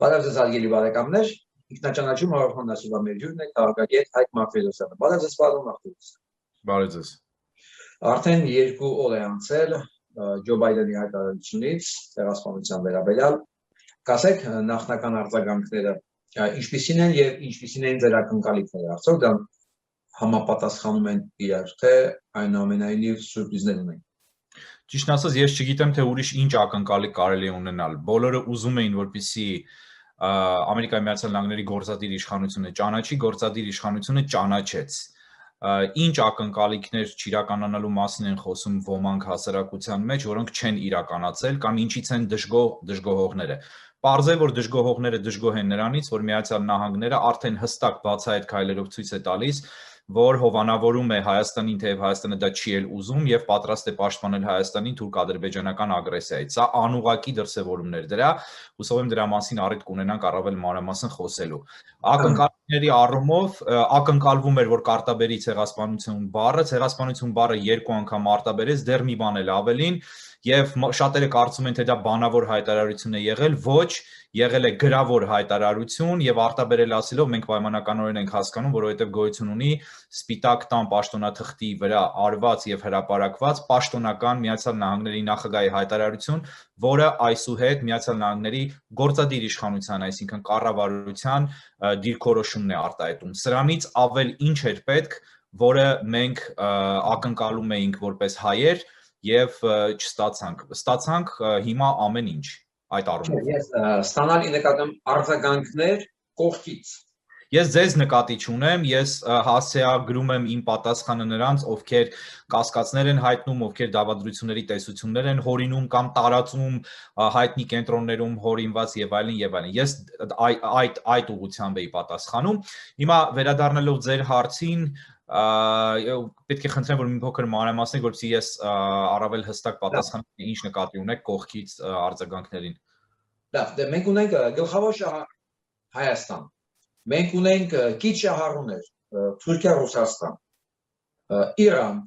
Բարև ձեզ հարգելի բարեկամներ, ինքնաճանաչում հաղորդման այսօրվա մեր հյուրն է քաղաքագետ Հայկ Մարտիրոսյանը։ Բարև ձեզ, պարոն Մարտիրոսյան։ Բարև ձեզ։ Արդեն 2 օր է անցել Ջո Բայդենի հայտարարությունից ցեղասպանության վերաբերյալ։ Կասեք նախնական արձագանքները ինչպիսին են եւ ինչպիսին են ձեր ակնկալիքները, արդյոք դա համապատասխանում են իրար, թե այնուամենայնիվ սուրպրիզներ ունեն։ Ճիշտ ասած, ես չգիտեմ, թե ուրիշ ինչ ակնկալիք կարելի է ունենալ։ Բոլորը ուզում էին, որպեսզի Ամերիկայի Միացյալ Նահանգների գործադիր իշխանությունը ճանաչի, գործադիր իշխանությունը ճանաչեց։ Ինչ ակնկալիքներ չիրականանալու մասին են խոսում ոմանք հասարակության մեջ, որոնք չեն իրականացել կամ ինչից են դժգոհողները։ Պարզ է, որ դժգոհողները դժգոհ են նրանից, որ Միացյալ Նահանգները արդեն հստակ բացահայտ քայլերով ցույց է տալիս, որ հովանավորում է Հայաստանին, թեև Հայաստանը դա չի էլ ուզում եւ պատրաստ է պաշտպանել Հայաստանին թուրք-ադրբեջանական ագրեսիայից։ Սա անուղղակի դրսևորումներ դրա, հուսով եմ դրա մասին առիթ կունենանք առավել մանրամասն խոսելու։ Ակնկալիքների առումով ակնկալվում էր, որ կարտաբերի ցեղասպանություն բառը 2 անգամ արտաբերեց, դեռ մի բան էլ ավելին, եւ շատերը կարծում են, թե դա բանավոր հայտարարություն է եղել, ոչ, եղել է գրավոր հայտարարություն եւ արտաբերել ասելով մենք պայմանականորեն ենք հասկանում, որովհետեւ գոյություն ունի սպիտակ տան պաշտոնաթղթի վրա արված եւ հրապարակված պաշտոնական Միացյալ Նահանգների նախագահի հայտարարություն, որը այսուհետ Միացյալ Նահանգների գործադիր իշխանության, այսինքն կառավարության դիրքորոշումն է արտահայտում։ Սրանից ավել ինչ էր պետք, որը մենք ակնկալում էինք որպես հայեր եւ չստացանք։ Ստացանք հիմա ամեն ինչ այդ առումով։ Ես ստանալի նկատեմ արձագանքներ կողքից։ Ես ձեզ նկատի չունեմ, ես հասցեագրում եմ իմ պատասխանը նրանց, ովքեր կասկածներ են հայտնում, ովքեր դավադրությունների տեսություններ են հորինում կամ տարածում հայտնի կենտրոններում հորինված եւ այլն եւ այլն։ Ես այդ ուղղությամբ էի պատասխանում։ Հիմա վերադառնալով ձեր հարցին, պետք է խնդրեմ, որ մի փոքր մանրամասնեք, որպեսզի ես առավել հստակ պատասխանեմ ինչ նկատի ունեք կողքից արձագանքներին։ Լավ, մենք ունենք գլխավոր շահառ Հայաստան։ Մենք ունենք քիչ շահառուներ Թուրքիա, Ռուսաստան, Իրան։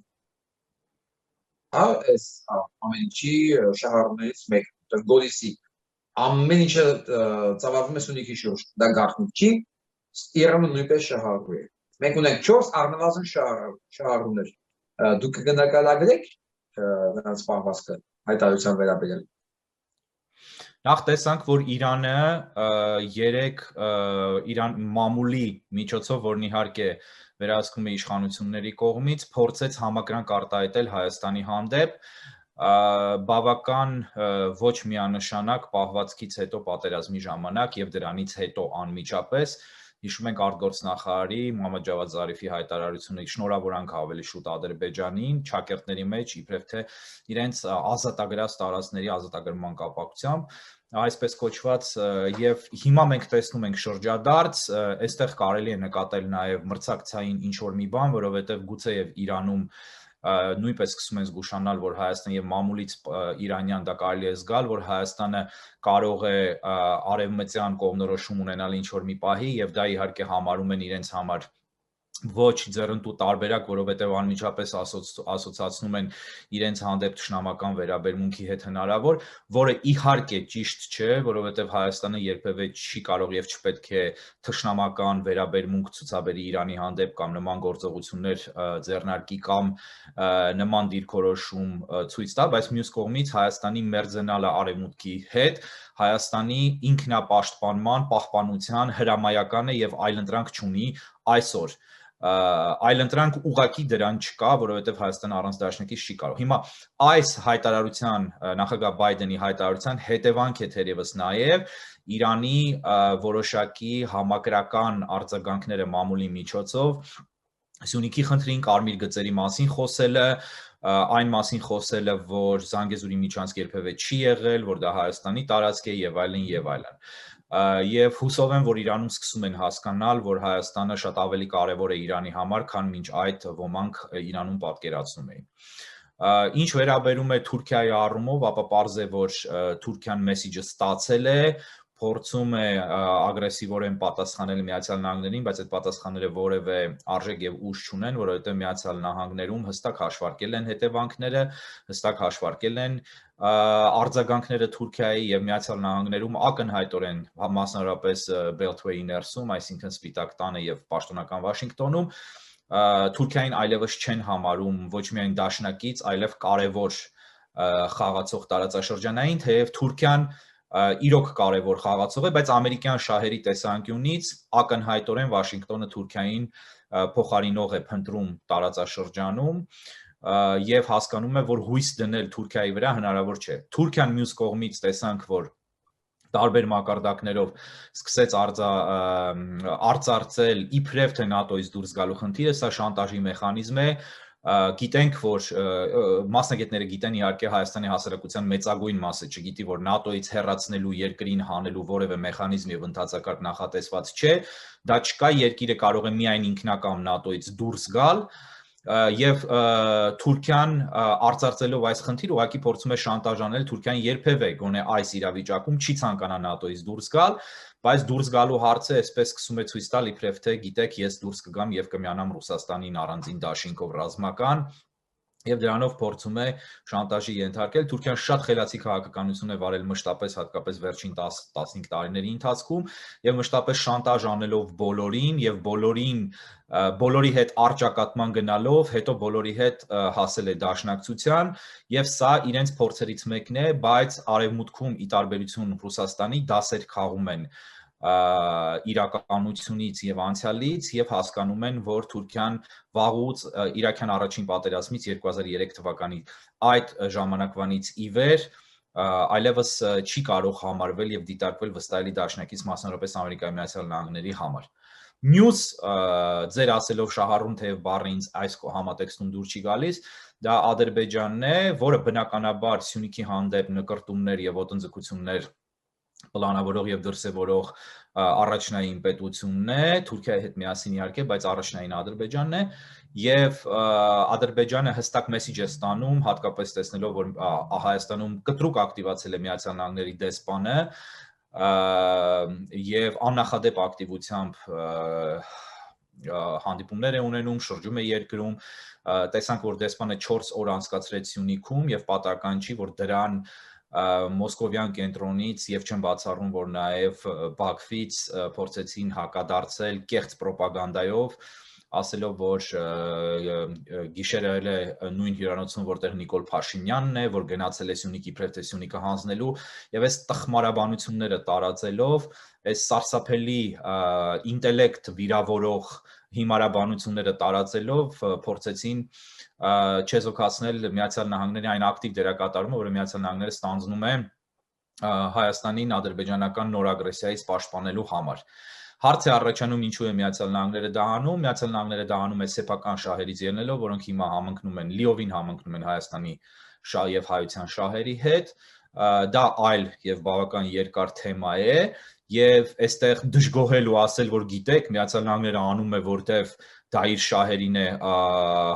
Այս ամեն ինչի շահառուներից մեկը Գորիսի ամեն ինչը ծավալվում է Սյունիքի շուրջ, դա գաղտնիք չի, Իրանը նույնպես շահառու է։ Մենք ունենք 4 առնվազն շահառուներ։ Դուք կգնահատագրեք նրանց պահվածքը հայտարարության վերաբերյալ։ Նախ տեսանք, որ Իրանը Իրան մամուլի միջոցով, որն իհարկե վերահսկում է իշխանությունների կողմից, փորձեց համակրանք արտահայտել Հայաստանի հանդեպ, բավական ոչ միանշանակ պահվածքից հետո պատերազմի ժամանակ եւ դրանից հետո անմիջապես հիշում ենք արտգործնախարարի Մոհամմադ Ջավադ Զարիֆի հայտարարությունը շնորհավորանք ավելի շուտ Ադրբեջանին, ճակերտների մեջ իբրև թե իրենց ազատագրած տարածքների ազատագրման կապակցությամբ, այսպես կոչված, եւ հիմա մենք տեսնում ենք շրջադարձ, այստեղ կարելի է նկատել նաեւ մրցակցային ինչ-որ մի բան, որովհետեւ գուցեև Իրանում նույնպես սկսում են զգուշանալ, որ Հայաստան եւ մամուլից իրանյան դա կարելի է զգալ, որ Հայաստանը կարող է արևմտյան կողմնորոշում ունենալ ինչ-որ մի պահի եւ դա իհարկե համարում են իրենց համար ոչ ձեռնտու տարբերակ, որովհետև անմիջապես ասոցացնում են իրենց հանդեպ թշնամական վերաբերմունքի հետ հնարավոր, որը իհարկե ճիշտ չէ, որովհետև Հայաստանը երբևէ չի կարող եւ չպետք է թշնամական վերաբերմունք ցուցաբերի Իրանի հանդեպ կամ նման գործողություններ ձեռնարկի կամ նման դիրքորոշում ցույց տա, բայց մյուս կողմից Հայաստանի մերձենալը արևմուտքի հետ Հայաստանի ինքնապաշտպանման, պահպանության հրամայական է եւ այլընտրանք չունի այսօր։ Այլընտրանք ուղղակի դրան չկա, որովհետև Հայաստանը առանց դաշնակից չի կարող։ Հիմա այս հայտարարության, նախագահ Բայդենի հայտարարության հետևանք է թերևս նաև Իրանի որոշակի համակրական արձագանքները մամուլի միջոցով Սյունիքի խնդրին, կարմիր գծերի մասին խոսելը, այն մասին խոսելը, որ Զանգեզուրի միջանցք երբևէ չի եղել, որ դա Հայաստանի տարածք է եւ այլն եւ այլն։ Եվ հուսով եմ, որ Իրանում սկսում են հասկանալ, որ Հայաստանը շատ ավելի կարևոր է Իրանի համար, քան մինչ այդ ոմանք Իրանում պատկերացնում էին։ Ինչ վերաբերում է Թուրքիայի առումով, ապա պարզ է, որ Թուրքիան մեսիջը ստացել է, փորձում է ագրեսիվորեն պատասխանել Միացյալ Նահանգներին, բայց այդ պատասխանները որևէ արժեք եւ ուժ չունեն, որովհետեւ Միացյալ Նահանգներում հստակ հաշվարկել են հետևանքները, հստակ հաշվարկել են արձագանքները Թուրքիայի եւ Միացյալ Նահանգներում ակնհայտորեն մասնավորապես Beltway-ի ներսում, այսինքն Սպիտակ տանը եւ պաշտոնական Վաշինգտոնում Թուրքիային այլևս չեն համարում ոչ միայն դաշնակից, այլև կարևոր խաղացող տարածաշրջանային, թեև Թուրքիան իրոք կարևոր խաղացող է, բայց ամերիկյան շահերի տեսանկյունից ակնհայտորեն Վաշինգտոնը Թուրքիային փոխարինող է փնտրում տարածաշրջանում եւ հասկանում է, որ հույս դնել Թուրքիայի վրա հնարավոր չէ։ Թուրքիան մյուս կողմից տեսանք, որ տարբեր մակարդակներով սկսեց արծարծել իբրև թե ՆԱՏՕ-ից դուրս գալու խնդիրը, սա շանտաժի մեխանիզմ է, գիտենք, որ մասնագետները գիտեն իհարկե Հայաստանի հասարակության մեծագույն մասը չգիտի, որ ՆԱՏՕ-ից հեռացնելու երկրին հանելու որևէ մեխանիզմ եւ ընդհանրակարգ նախատեսված չէ, դա չկա, երկիրը կարող է միայն ինքնակամ ՆԱՏՕ-ից դուրս գալ եւ Թուրքիան արծարծելով այս խնդիրը ուղղակի փորձում է շանտաժանել Թուրքիան երբևէ գոնե այս իրավիճակում չի ցանկանա ՆԱՏՕ-ից դուրս գալ, բայց դուրս գալու հարցը այսպես սկսում է ցույց տալ իբրև թե գիտեք ես դուրս կգամ եւ կմիանամ Ռուսաստանին առանձին դաշինքով ռազմական եւ դրանով փորձում է շանտաժի ենթարկել Թուրքիան շատ խելացի քաղաքականություն է վարել մշտապես հատկապես վերջին 10-15 տարիների ընթացքում եւ մշտապես շանտաժ անելով բոլորին եւ բոլորի հետ արճակատման գնալով հետո բոլորի հետ հասել է դաշնակցության եւ սա իրենց փորձերից մեկն է, բայց արևմուտքում ի տարբերություն Ռուսաստանի դասեր քաղում են իրականությունից եւ անցյալից եւ հասկանում են, որ Թուրքիան վաղուց Իրաքյան առաջին պատերազմից 2003 թվականի այդ ժամանակվանից ի վեր այլևս չի կարող համարվել եւ դիտարկվել վստահելի դաշնակից մասնավորապես Ամերիկայի Միացյալ Նահանգների համար։ Մյուս ձեր ասելով շահառուն թեև բառը ինձ այս համատեքստում դուր չի գալիս, դա Ադրբեջանն է, որը բնականաբար Սյունիքի հանդեպ նկրտումներ եւ ոտնձգություններ պլանավորող եւ դրսեւորող առաջնային պետությունն է, Թուրքիայի հետ միասին իհարկե, բայց առաջնային Ադրբեջանն է եւ Ադրբեջանը հստակ մեսիջ է ստանում, հատկապես տեսնելով, որ Հայաստանում կտրուկ ակտիվացել է Միացյալ Նահանգների դեսպանը եւ աննախադեպ ակտիվությամբ հանդիպումներ է ունենում, շրջում է երկրում, տեսանք, որ դեսպանը 4 օր անցկացրեց Սյունիքում եւ պատահական չի, որ դրան Մոսկովյան կենտրոնից եւ չեմ բացառում, որ նաեւ Բաքվից փորձեցին հակադարձել կեղծ ռոպագանդայով, ասելով, որ գիշերը էլ է նույն հյուրանոցում, որտեղ Նիկոլ Փաշինյանն է, որ գնացել է Սյունիք իբրև թե Սյունիքը հանձնելու եւ այս տխմարաբանությունները տարածելով, այս սարսափելի ինտելեկտ վիրավորող հիմարաբանությունները տարածելով փորձեցին չեզոքացնել Միացյալ Նահանգների այն ակտիվ դերակատարումը, որը Միացյալ Նահանգները ստանձնում է Հայաստանին ադրբեջանական նոր ագրեսիայից պաշտպանելու համար։ Հարց է առաջանում ինչու է Միացյալ Նահանգները դա անում, Միացյալ Նահանգները դա անում է սեփական շահերից ելնելով, որոնք հիմա համընկնում են, լիովին համընկնում են Հայաստանի շահ եւ հայության շահերի հետ, դա այլ եւ բավական երկար թեմա է եւ այստեղ դժգոհել ու ասել, որ գիտեք, Միացյալ Նահանգները անում է, որտեվ դա իր շահերին է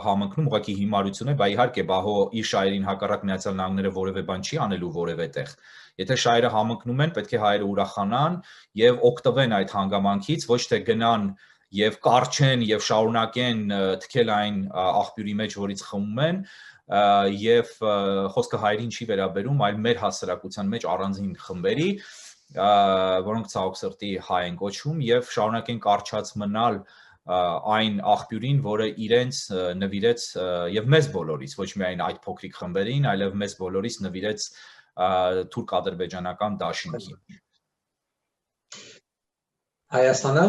համընկնում, ուղղակի հիմարություն է, բայց իհարկե բահո իր շահերին հակառակ Միացյալ Նահանգները որևէ բան չի անելու որևէ տեղ։ Եթե շահերը համընկնում են, պետք է հայերը ուրախանան եւ օգտվեն այդ հանգամանքից, ոչ թե գնան եւ կարճեն եւ շարունակեն թքել այն աղբյուրի մեջ, որից խմում են, եւ խոսքը հայերին չի վերաբերում, այլ մեր հասարակության մեջ առանձին խմբերի, որոնք ցավոք սրտի հայ են կոչվում եւ շարունակեն կարճած մնալ այն աղբյուրին, որը իրենց նվիրեց եւ մեզ բոլորից, ոչ միայն այդ փոքրիկ խմբերին, այլև մեզ բոլորից նվիրեց թուրք-ադրբեջանական դաշինքին։ Հայաստանը։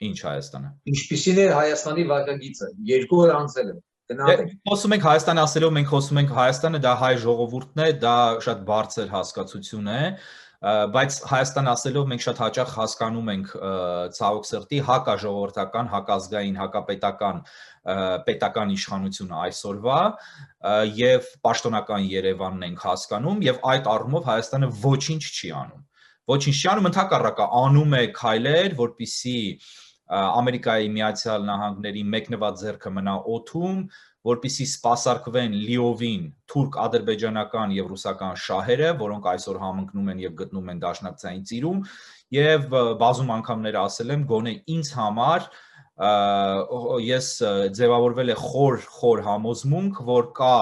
Ինչ Հայաստանը։ Ինչպիսին է Հայաստանի վարկագիծը։ 2 օր անցել է։ Խոսում ենք Հայաստան ասելով, մենք խոսում ենք Հայաստանը, դա հայ ժողովուրդն է, դա շատ բարձր հասկացություն է, բայց Հայաստան ասելով մենք շատ հաճախ հասկանում ենք ցավոք սրտի հակաժողովրդական, հակազգային, հակապետական պետական իշխանությունը այսօրվա եւ պաշտոնական Երևանն ենք հասկանում եւ այդ առումով Հայաստանը ոչինչ չի անում։ Ոչինչ չի անում, ընդհակառակը անում է քայլեր, որպիսի Ամերիկայի Միացյալ Նահանգների մեկնված ձեռքը մնա օդում, որպեսզի սպասարկվեն լիովին թուրք-ադրբեջանական եւ ռուսական շահերը, որոնք այսօր համընկնում են եւ գտնում են դաշնակցային ծիրում, եւ բազում անգամներ ասել եմ, գոնե ինձ համար ես ձևավորվել է խոր համոզմունք, որ կա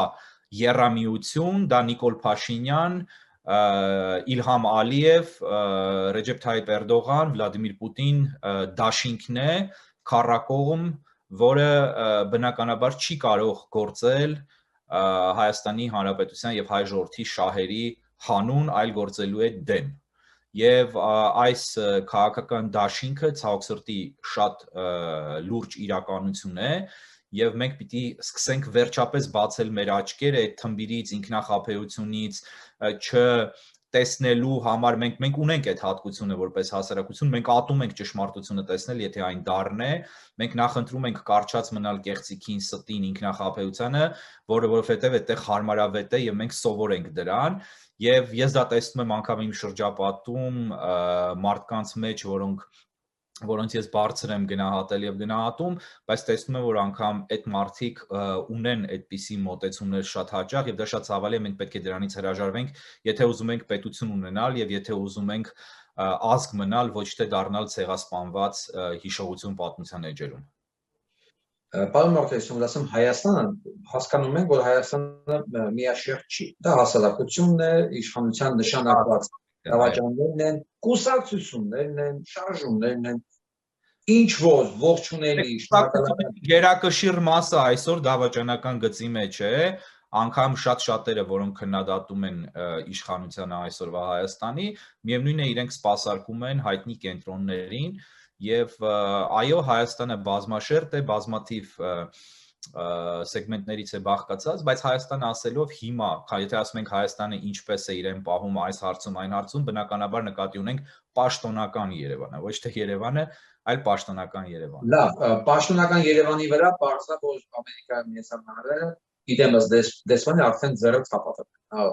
եռամիություն, դա Նիկոլ Փաշինյան, Իլհամ Ալիև, Ռեջեփ Թայիպ Էրդողան, Վլադիմիր Պուտին դաշինքն է, քառակողմ, որը բնականաբար չի կարող գործել Հայաստանի Հանրապետության եւ հայ ժողովրդի շահերի հանուն, այլ գործելու է դեմ։ Եվ այս քաղաքական դաշինքը ցավոք սրտի շատ լուրջ իրականություն է, եւ մենք պիտի սկսենք վերջապես բացել մեր աչքերը այդ թմբիրից, ինքնախապեյությունից, չտեսնելու համար մենք ունենք այդ հատկությունը որպես հասարակություն, մենք ատում ենք ճշմարտությունը տեսնել, եթե այն դառն է, մենք նախընտրում ենք կարճած մնալ կեղծիքին, ստին, ինքնախապեյությանը, որովհետեւ այդտեղ հարմարավետ է եւ մենք սովոր ենք դրան, եւ ես դա տեսնում եմ անգամ իմ շրջապատում մարդկանց մեջ, որոնց ես բարձր եմ գնահատել եւ գնահատում, բայց տեսնում եմ, որ անգամ այդ մարդիկ ունեն այդպիսի մոտեցումներ շատ հաճախ եւ դա շատ ցավալի է, մենք պետք է դրանից հրաժարվենք, եթե ուզում ենք պետություն ունենալ եւ եթե ուզում ենք ազգ մնալ, ոչ թե դառնալ ցեղասպանված հիշողություն պատմության էջերում։ Պարոն Մարտիրոսյան, ասեմ Հայաստանը հասկանում ենք, որ Հայաստանը միաշերտ չի։ Դա հասարակությունն է, իշխանության նշանակված դավաճաններն են, կուսակցություններն են, շարժումներն են, ինչ որ ողջունելի գերակշիռ մասը այսօր դավաճանական գծի մեջ է, անգամ շատ-շատերը, որոնք քննադատում են իշխանությանը այսօրվա Հայաստանի, միևնույնն է իրենք սպասարկում են հայտնի կենտրոններին եւ այո, Հայաստանը բազմաշերտ է, բազմաթիվ սեգմենտներից է բաղկացած, բայց Հայաստանը ասելով հիմա, եթե ասում ենք Հայաստանը ինչպես է իրեն պահում այս հարցում, այն հարցում, բնականաբար նկատի ունենք պաշտոնական Երևանը, ոչ թե Երևանը, այլ պաշտոնական Երևանը։ Լավ, պաշտոնական Երևանի վրա բարձր որ Ամերիկայի Միացյալ Նահանգները իդեմս դեսպանը արդեն ձեռը ցապատել։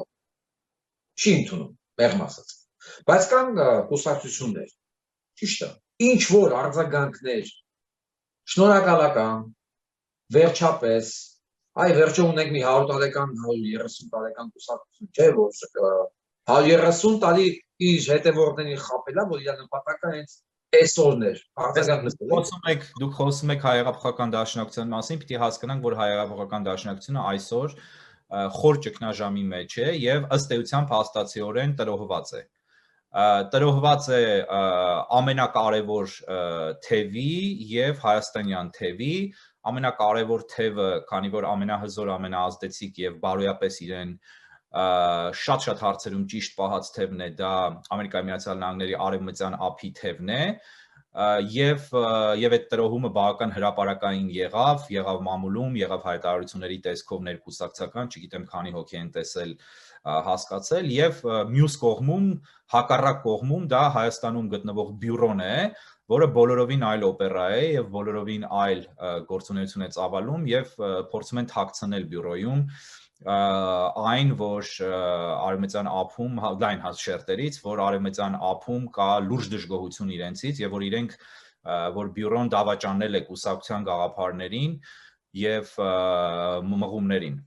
Չի ընդունում, մեղմ ասած։ Բայց կան կուսակցություններ, ճիշտ է, ինչ որ արձագանքներ, շնորհակալական, վերջապես, վերջը ունենք մի 100 տարեկան, 130 տարեկան կուսակցություն, չէ, որ 130 տարի իր հետևորդներին խաբելա, որ իր նպատակը հենց այսօրներ, Դուք խոսում եք Հայեղափոխական դաշնակցության մասին, պիտի հասկանանք, որ Հայեղափոխական դաշնակցությունը այսօր խոր ճգնաժամի մեջ է եւ ըստ էության փաստացիորեն տրոհված է։ Տրոհված է ամենակարևոր թևի եւ հայաստանյան թևի, ամենակարևոր թևը, քանի որ ամենահզոր, ամենաազդեցիկ եւ բարոյապես իրեն շատ հարցերում ճիշտ պահած թևն է, դա Ամերիկայի Միացյալ Նահանգների արևմտյան ափի թևն է, եւ այդ տրոհումը բավական հրապարակային եղավ մամուլում, եղավ հայտարարությունների տեսքով ներկուսակցական, չգիտեմ քանի հոգի են տեսել, հասկացել, եւ մյուս կողմում, հակառակ կողմում դա Հայաստանում գտնվող բյուրոն է, որը բոլորովին այլ օպերա է եւ բոլորովին այլ գործունեություն է ծավալում եւ փորձում են թաքցնել բյուրոյում այն, որ արևմտյան ափում, լայն շերտերից, որ արևմտյան ափում կա լուրջ դժգոհություն իրենցից եւ որ իրենք, որ բյուրոն դավաճանել է կուսակցության գաղափարներին եւ մղումներին։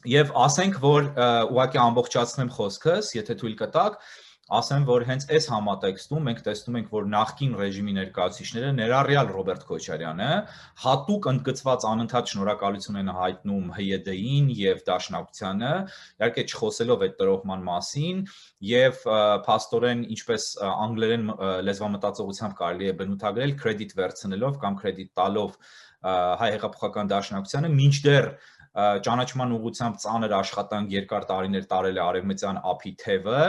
Եվ ասենք, որ ուղղակի ամբողջացնեմ խոսքս, եթե թույլ կտաք, ասեմ, որ հենց այս համատեքստում մենք տեսնում ենք, որ նախկին ռեժիմի ներկայացուցիչները, ներառյալ Ռոբերտ Քոչարյանը, հատուկ ընդգծված անընդհատ շնորհակալություն են հայտնում ՀՅԴ-ին եւ Դաշնակցությանը, իհարկե չխոսելով այդ տրոհման մասին, եւ փաստորեն, ինչպես անգլերեն լեզվամտածողությամբ կարելի է բնութագրել, կրեդիտ վերցնելով կամ կրեդիտ տալով Հայ հեղափոխական դաշնակցությանը, մինչդեռ ճանաչման ուղղությամբ ծանր աշխատանք երկար տարիներ տարել է արևմտյան ափի թևը,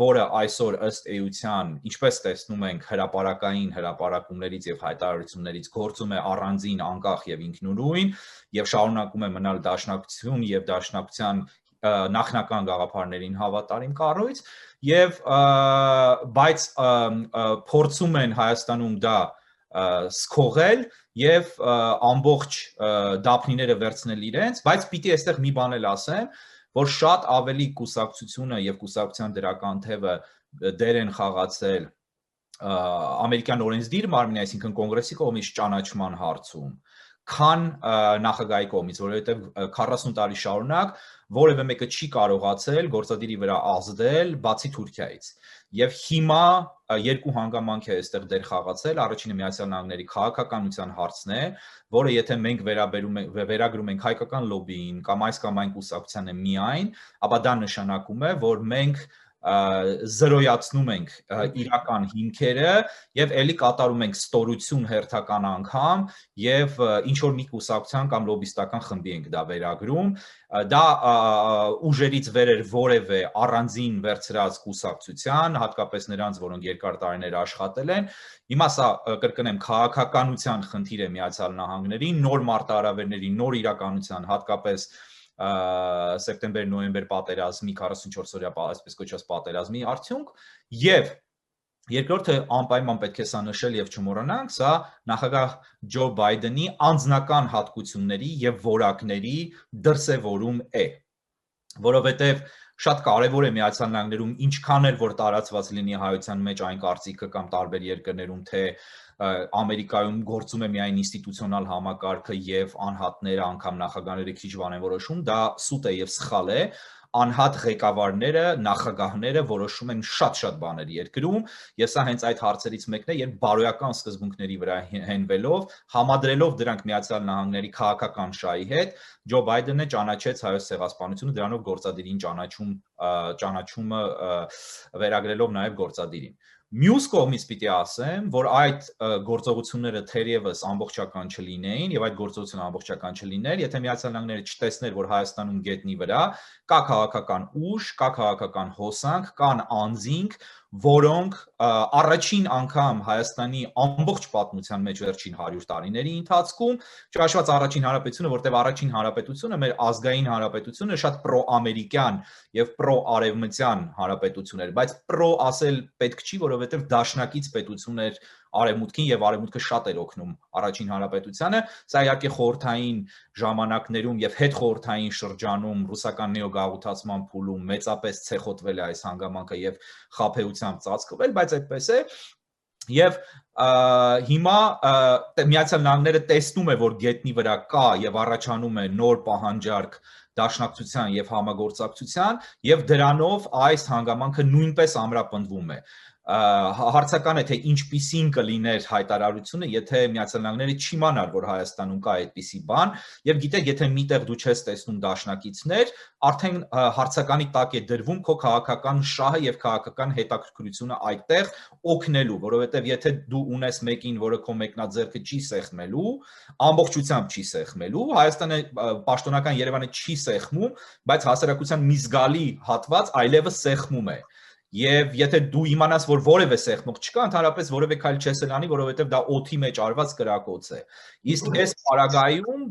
որը այսօր ըստ էության, ինչպես տեսնում ենք հրապարակային հրապարակումներից եւ հայտարարություններից գործում է առանձին, անկախ եւ ինքնուրույն եւ շարունակում է մնալ դաշնակցություն եւ դաշնակցության նախնական գաղափարներին հավատարիմ կառույց եւ բայց փորձում են Հայաստանում դա սկողել եւ ամբողջ դափնիները վերցնել իրենց, բայց պիտի այստեղ մի բան էլ ասեմ, որ շատ ավելի կուսակցությունը եւ կուսակցության դրական թևը դեր են խաղացել ամերիկյան օրենսդիր մարմինի, այսինքն կոնգրեսի կողմից ճանաչման հարցում, քան նախագահի կողմից, որովհետև 40 տարի շարունակ որևէ մեկը չի կարողացել գործադիրի վրա ազդել բացի Թուրքիայից։ Եվ հիմա երկու հանգամանք է այստեղ դեր խաղացել, առաջինը Միացյալ Նահանգների քաղաքականության հարցն է, որը եթե մենք վերագրում ենք հայկական լոբբիին կամ այս կամ այն կուսակցությանը միայն, ապա դա նշանակում է, որ մենք զրոյացնում ենք իրական հիմքերը եւ ելի կատարում ենք ստորություն հերթական անգամ եւ ինչ որ մի կուսակցության կամ լոբիստական խմբի ենք դա վերագրում, դա ուժերից վեր էր որևէ առանձին վերցրած կուսակցության, հատկապես նրանց, որոնք երկար տարիներ աշխատել են։ Հիմա սա կրկնեմ քաղաքականության խնդիր է Միացյալ Նահանգների, նոր մարտահրավերների, նոր իրականության, հատկապես սեպտեմբեր-նոյեմբեր պատերազմի 44-օրյա այսպես կոչված պատերազմի արդյունք եւ երկրորդը անպայման պետք է սա նշել եւ չմոռանանք, սա նախագահ Ջո Բայդենի անձնական հատկությունների եւ որակների դրսեւորում է, որովհետեւ շատ կարևոր է Միացյալ Նահանգներում ինչքան էլ որ տարածված լինի հայության մեջ այն կարծիքը կամ տարբեր երկրներում թե Ամերիկայում գործում է միայն ինստիտուցիոնալ համակարգը եւ անհատները անգամ նախագահները քիչ բան են որոշում, դա սուտ է եւ սխալ է, անհատ ղեկավարները, նախագահները որոշում են շատ բաներ երկրում, եւ սա հենց այդ հարցերից մեկն է, երբ բարոյական սկզբունքների վրա հենվելով, համադրելով դրանք Միացյալ Նահանգների քաղաքական շահի հետ, Ջո Բայդենը ճանաչեց հայոց ցեղասպանությունը, դրանով գործադիրին ճանաչումը վերագրելով նաեւ գործադիրին։ Մյուս կողմից պիտի ասեմ, որ այդ գործողությունները թերևս ամբողջական չլինեին եւ այդ գործողությունը ամբողջական չլիներ, եթե Միացյալ Նահանգները չտեսներ, որ Հայաստանում գետնի վրա կա քաղաքական ուժ, կա քաղաքական հոսանք, կան անձինք, որոնք առաջին անգամ Հայաստանի ամբողջ պատմության մեջ վերջին 100 տարիների ընթացքում, չհաշված առաջին հանրապետությունը, որտեղ առաջին հանրապետությունը մեր ազգային հանրապետությունը շատ պրո-ամերիկյան եւ պրո-արևմտյան հանրապետություն էր, բայց պրո ասել պետք չի, որովհետեւ դաշնակից պետություն էր Արևմուտքին եւ Արևմուտքը շատ էր օգնում առաջին հանրապետությանը, սա իհարկե խորհրդային ժամանակներում եւ հետխորհրդային շրջանում ռուսական նեոգաղութացման փուլում մեծապես ցեխոտվել է այս հանգամանքը եւ խաբեությամբ ծածկվել, բայց այդպես է եւ հիմա Միացյալ Նահանգները տեսնում է, որ գետնի վրա կա եւ առաջանում է նոր պահանջարկ դաշնակցության եւ համագործակցության եւ դրանով այս հանգամանքը նույնպես ամրապնդվում է։ Հարցական է թե ինչպիսին կլիներ հայտարարությունը, եթե Միացյալ Նահանգները չիմանար, որ Հայաստանում կա այդպիսի բան, եւ գիտեք, եթե միտեղ դու չես տեսնում դաշնակիցներ, արդեն հարցականի տակ է դրվում քո քաղաքական շահը եւ քաղաքական հետաքրքրությունը այդտեղ օգնելու, որովհետեւ եթե դու ունես մեկին, որը քո մեկնաձեռքը չի սեղմելու, ամբողջությամբ չի սեղմելու, Հայաստանը պաշտոնական Երևանը չի սեղմում, բայց հասարակության մի զգալի հատված այլևս սեղմում է։ Եվ եթե դու իմանաս, որ որևէ սեղմող չկա, ընդհանրապես որևէ քայլ չես անի, որովհետև դա օդի մեջ արված կրակոց է։ Իսկ այս պարագայում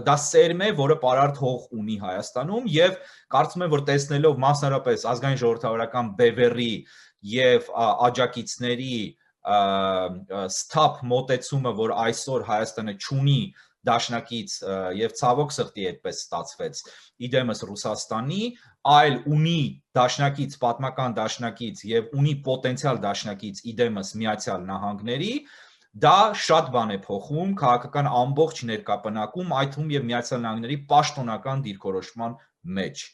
դա սերմ է, որը պարարտ հող ունի Հայաստանում եւ կարծում եմ, որ տեսնելով մասնարարպես ազգային ժողովրդավարական բևեռի եւ աջակիցների սթափ մոտեցումը, որ այսօր Հայաստանը չունի դաշնակից եւ ցավոք սրտի այդպես ստացվեց իդեմս Ռուսաստանի, այլ ունի դաշնակից, պատմական դաշնակից եւ ունի պոտենցիալ դաշնակից իդեմս Միացյալ Նահանգների, դա շատ բան է փոխում քաղաքական ամբողջ ներկապնակում, այդ թվում եւ Միացյալ Նահանգների պաշտոնական դիրքորոշման մեջ։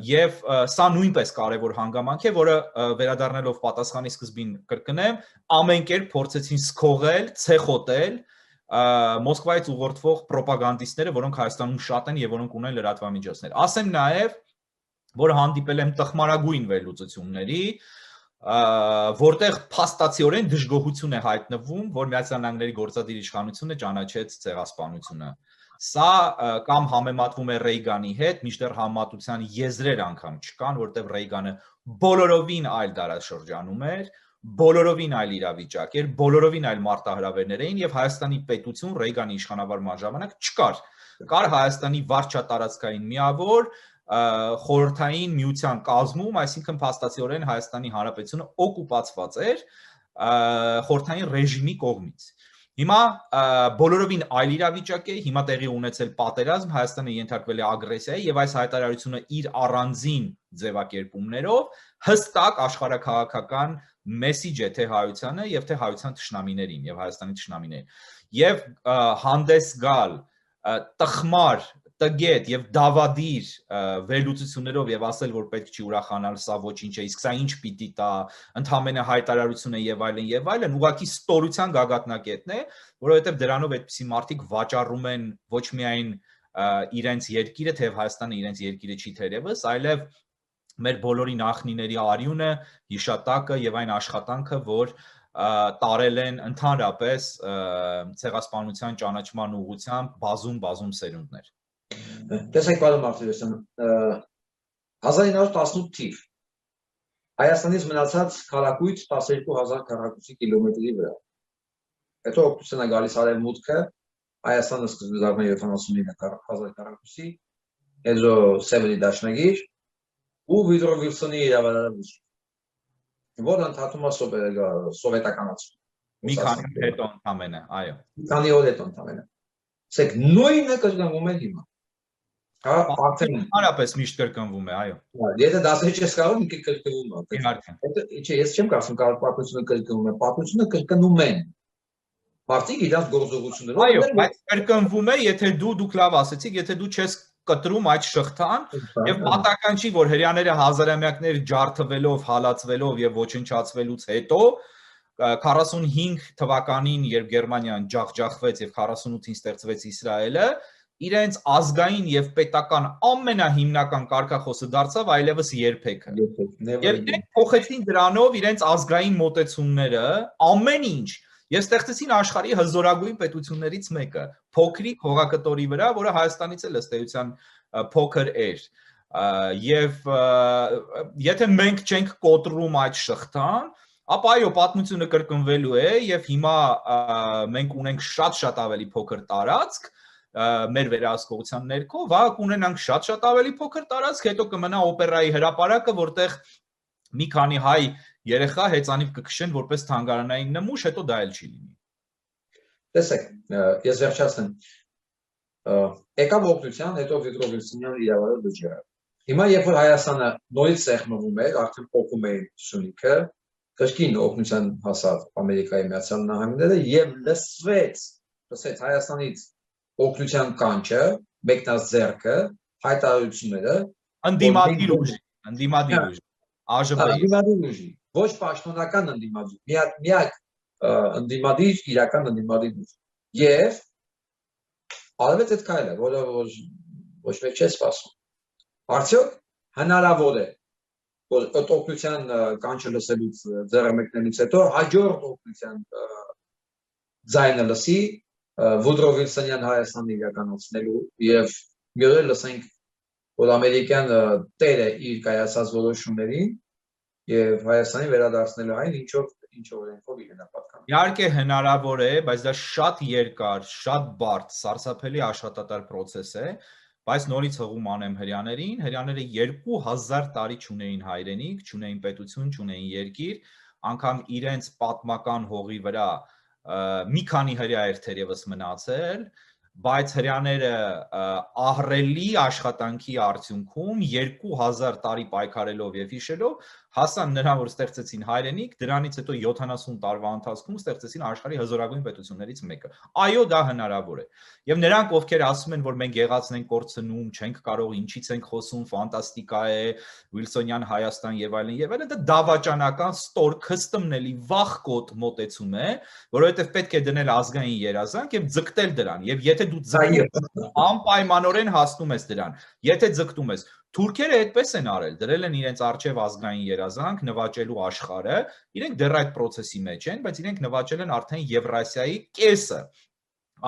Եվ սա նույնպես կարևոր հանգամանք է, որը վերադառնալով պատասխանի սկզբին կրկնեմ, ամեն կերպ փորձեցին սքողել, ցեխոտել Մոսկվայից ուղղորդվող պրոպագանդիստները, որոնք Հայաստանում շատ են եւ որոնք ունեն լրատվամիջոցներ։ Ասեմ նաեւ, որ հանդիպել եմ տխմարագույն վերլուծությունների, որտեղ փաստացիորեն դժգոհություն է հայտնվում, որ Միացյալ Նահանգների գործադիր իշխանությունը ճանաչեց ցեղասպանությունը։ Սա կամ համեմատվում է Ռեյգանի հետ, մինչդեռ համատության եզրեր անգամ չկան, որտեղ Ռեյգանը բոլորովին այլ դարաշրջանում էր, բոլորովին այլ իրավիճակ էր, բոլորովին այլ մարտահրավերներ էին եւ Հայաստանի պետություն Ռեյգանի իշխանավարման ժամանակ չկար։ Կար Հայաստանի վարչատարածքային միավոր խորհրդային միության կազմում, այսինքն փաստացիորեն Հայաստանի Հանրապետությունը օկուպացված էր խորհրդային ռեժիմի կողմից։ Հիմա բոլորովին այլ իրավիճակ է, հիմա տեղի ունեցել պատերազմ, Հայաստանը ենթարկվել է ագրեսիայի եւ այս հայտարարությունը իր առանձին ձևակերպումներով հստակ աշխարհաքաղաքական մեսիջ է թե հայությանը եւ թե հայության թշնամիներին եւ Հայաստանի թշնամիներին։ Եվ հանդես գալ տխմար տգետ եւ դավադիր վերլուծություններով եւ ասել, որ պետք չի ուրախանալ, սա ոչինչ է, իսկ սա ինչ պիտի տա, ընդհանրապես հայտարարություն է եւ այլն, ուղղակի ստորության գագաթնակետն է, որովհետեւ դրանով այդպիսի մարդիկ վաճառում են ոչ միայն իրենց երկիրը, թեև Հայաստանը իրենց երկիրը չի թերևս, այլև մեր բոլորի նախնիների արյունը, հիշատակը եւ այն աշխատանքը, որ տարել են ընդհանրապես ցեղասպանության ճանաչման ուղղությամբ բազում սերունդներ։ Տեսեք, պարոն Մարտիրոսյան, 1918 թիվ Հայաստանից մնացած քառակույտ 12000 քառակուսի կիլոմետրի վրա։ Հետո օգտուսն է գալիս արևմուտքը, Հայաստանը սկզբում դառնում է 79000 քառակուսի, հետո Սևերի դաշնագիր ու Վիդրո Վիլսոնի իրավարարը, որ ընդհատում է սովետականացում։ Մի քանի օր հետո ընդամենը, այո։ Մի քանի օր հետո ընդամենը։ Ասեք, նույնը կրկնվում է հիմա։ Հա, արդեն հարաբես միշտ կրկնվում է, այո։ Եթե դասել չես կարող, ինքը կրկնվում է։ Իհարկե։ Չէ, ես չեմ կարծում, կարող պատմությունը կրկնվում է, պատմությունը կրկնում են։ Մարդիկ իրենց գործողություններով։ Այո, բայց կրկնվում է, եթե դուք լավ ասեցիք, եթե դու չես կտրում այդ շղթան, եւ պատահական չի, որ հрьяաները հազարամյակներ ջարդվելով, հալածվելով եւ ոչնչացվելուց հետո 45 թվականին, երբ Գերմանիան ջախջախվեց եւ 48-ին ստեղծվեց Իսրայելը, իրենց ազգային եւ պետական ամենահիմնական կարգախոսը դարձավ այլևս երբեքը։ Եվ իրենք փոխեցին դրանով իրենց ազգային մոտեցումները, ամեն ինչ, եւ ստեղծեցին աշխարհի հզորագույն պետություններից մեկը, փոքրիկ հողակտորի վրա, որը Հայաստանից էլ ըստ էության փոքր էր։ Եվ եթե մենք չենք կոտրում այդ շղթան, ապա այո, պատմությունը կրկնվելու է եւ հիմա մենք ունենք շատ ավելի փոքր տարածք մեր վերահսկողության ներքո, վաղ կունենանք շատ ավելի փոքր տարածք, հետո կմնա օպերայի հրապարակը, որտեղ մի քանի հայ երեխա հեծանիվ կքշեն որպես թանգարանային նմուշ, հետո դա էլ չի լինի։ Տեսեք, ես վերջացնեմ։ Եկավ օգնության, հետո Վիդրո Վիլսոնյան իրավարար բջջը։ Հիմա երբ որ Հայաստանը նորից սեղմվում էր, արդեն փոխում էին Սյունիքը, կրկին օգնության հասավ Ամերիկայի Միացյալ Նահանգները եւ լսվեց Հայաստանից օգնության կանչը, մեկնած ձեռքը, հայտարարությունները, ընդդիմադիր ուժ, ԱԺԲ-ի, ոչ պաշտոնական ընդդիմադիր, միակ ընդդիմադիր, իրական ընդդիմադիր ուժ։ Եվ արվեց այդ քայլը, որը ոչ մեկ չէ սպասում։ Արդյոք հնարավոր է, որ այդ օգնության կանչը լսելուց ձեռամեկնելուց հետո հաջորդ օգնության ձայնը լսի Վուդրո Վիլսոնյան Հայաստանը իրականացնելու եւ մի օր լսենք, որ ամերիկյան տերը իր կայացած որոշումներին եւ Հայաստանի վերադարձնելու այն ինչով օրենքով իրենա պատկանում։ Իհարկե հնարավոր է, բայց դա շատ երկար, շատ բարդ, սարսափելի աշխատատար process է, բայց նորից հղում անեմ հрьяաներին, հрьяաները 2000 տարի չունեին հայրենիք, չունեին պետություն, չունեին երկիր, անգամ իրենց պատմական հողի վրա մի քանի հրյա էր թերևս մնացել, բայց հрьяաները ահռելի աշխատանքի արդյունքում 2000 տարի պայքարելով եւ հիշելով հասան նրան, որ ստեղծեցին հայրենիք, դրանից հետո 70 տարվա ընթացքում ստեղծեցին աշխարհի հզորագույն պետություններից մեկը։ Այո, դա հնարավոր է։ Եվ նրանք, ովքեր ասում են, որ մենք եղածն ենք կորցնում, չենք կարող, ինչից ենք խոսում, ֆանտաստիկա է, Վիլսոնյան Հայաստան եւ այլն, դա դավաճանական ստոր քստմնելի վախկոտ մոտեցում է, որովհետեւ պետք է դնել ազգային երազանք եւ ձգտել դրան։ Եվ եթե դու անպայմանորեն հասնում ես դրան, եթե ձգտում ես, թուրքերը այդպես են արել, դրել են իրենց արչև ազգային երազանք, նվաճելու աշխարհը, իրենք դեռ այդ process-ի մեջ են, բայց իրենք նվաճել են արդեն Եվրասիայի կեսը,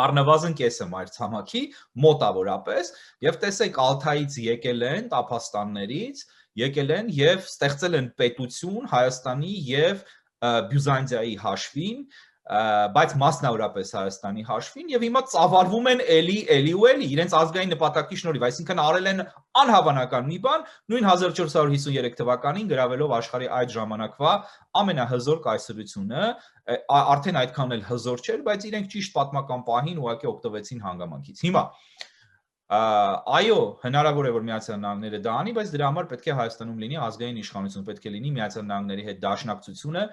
առնվազն կեսը մայրցամաքի մոտավորապես, եւ տեսեք Ալթայից եկել են, Տափաստաններից, եկել են եւ ստեղծել են պետություն Հայաստանի եւ Բյուզանդիայի հաշվին, բայց մասնավորապես Հայաստանի հաշվին եւ հիմա ծավալվում են էլի ու էլի իրենց ազգային նպատակի շնորհիվ, այսինքն արել են անհավանական մի բան, նույն 1453 թվականին գրավելով աշխարհի այդ ժամանակվա ամենահզոր կայսրությունը, արդեն այդքան էլ հզոր չէր, բայց իրենք ճիշտ պատմական պահին ուղղակի օգտվեցին հանգամանքից։ Հիմա այո, հնարավոր է որ Միացյալ Նահանգները դա անի, բայց դրա համար պետք է Հայաստանում լինի ազգային իշխանություն, պետք է լինի Միացյալ Նահանգների հետ դաշնակցությունը,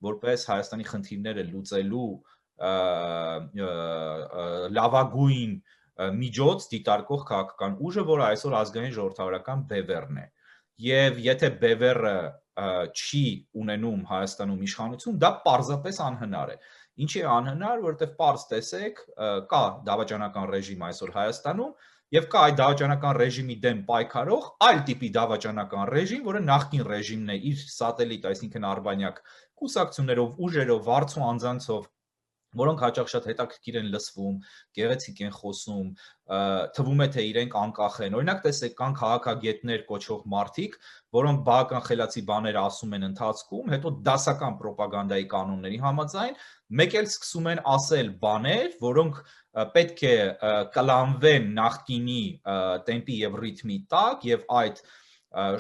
որպես Հայաստանի խնդիրները լուծելու լավագույն միջոց դիտարկող քաղաքական ուժը, որը այսօր ազգային ժողովրդավարական բևեռն է։ Եվ եթե բևեռը չի ունենում Հայաստանում իշխանություն, դա պարզապես անհնար է։ Ինչի է անհնար, որովհետև պարզ տեսեք, կա դավաճանական ռեժիմ այսօր Հայաստանում, եւ կա այդ դավաճանական ռեժիմի դեմ պայքարող այլ տիպի դավաճանական ռեժիմ, որը նախկին ռեժիմն է իր սատելիտ, այսինքն արբանյակ կուսակցություններով, ուժերով, վարձու անձանցով, որոնք հաճախ շատ հետաքրքիր են լսվում, գեղեցիկ են խոսում, թվում է թե իրենք անկախ են։ Օրինակ տեսեք, կան քաղաքագետներ կոչվող մարդիկ, որոնք բավական խելացի բաներ ասում են ընթացքում, հետո դասական ռոպագանդայի կանոնների համաձայն մեկ էլ սկսում են ասել բաներ, որոնք պետք է կլանվեն նախկինի տեմպի եւ ռիթմի տակ եւ այդ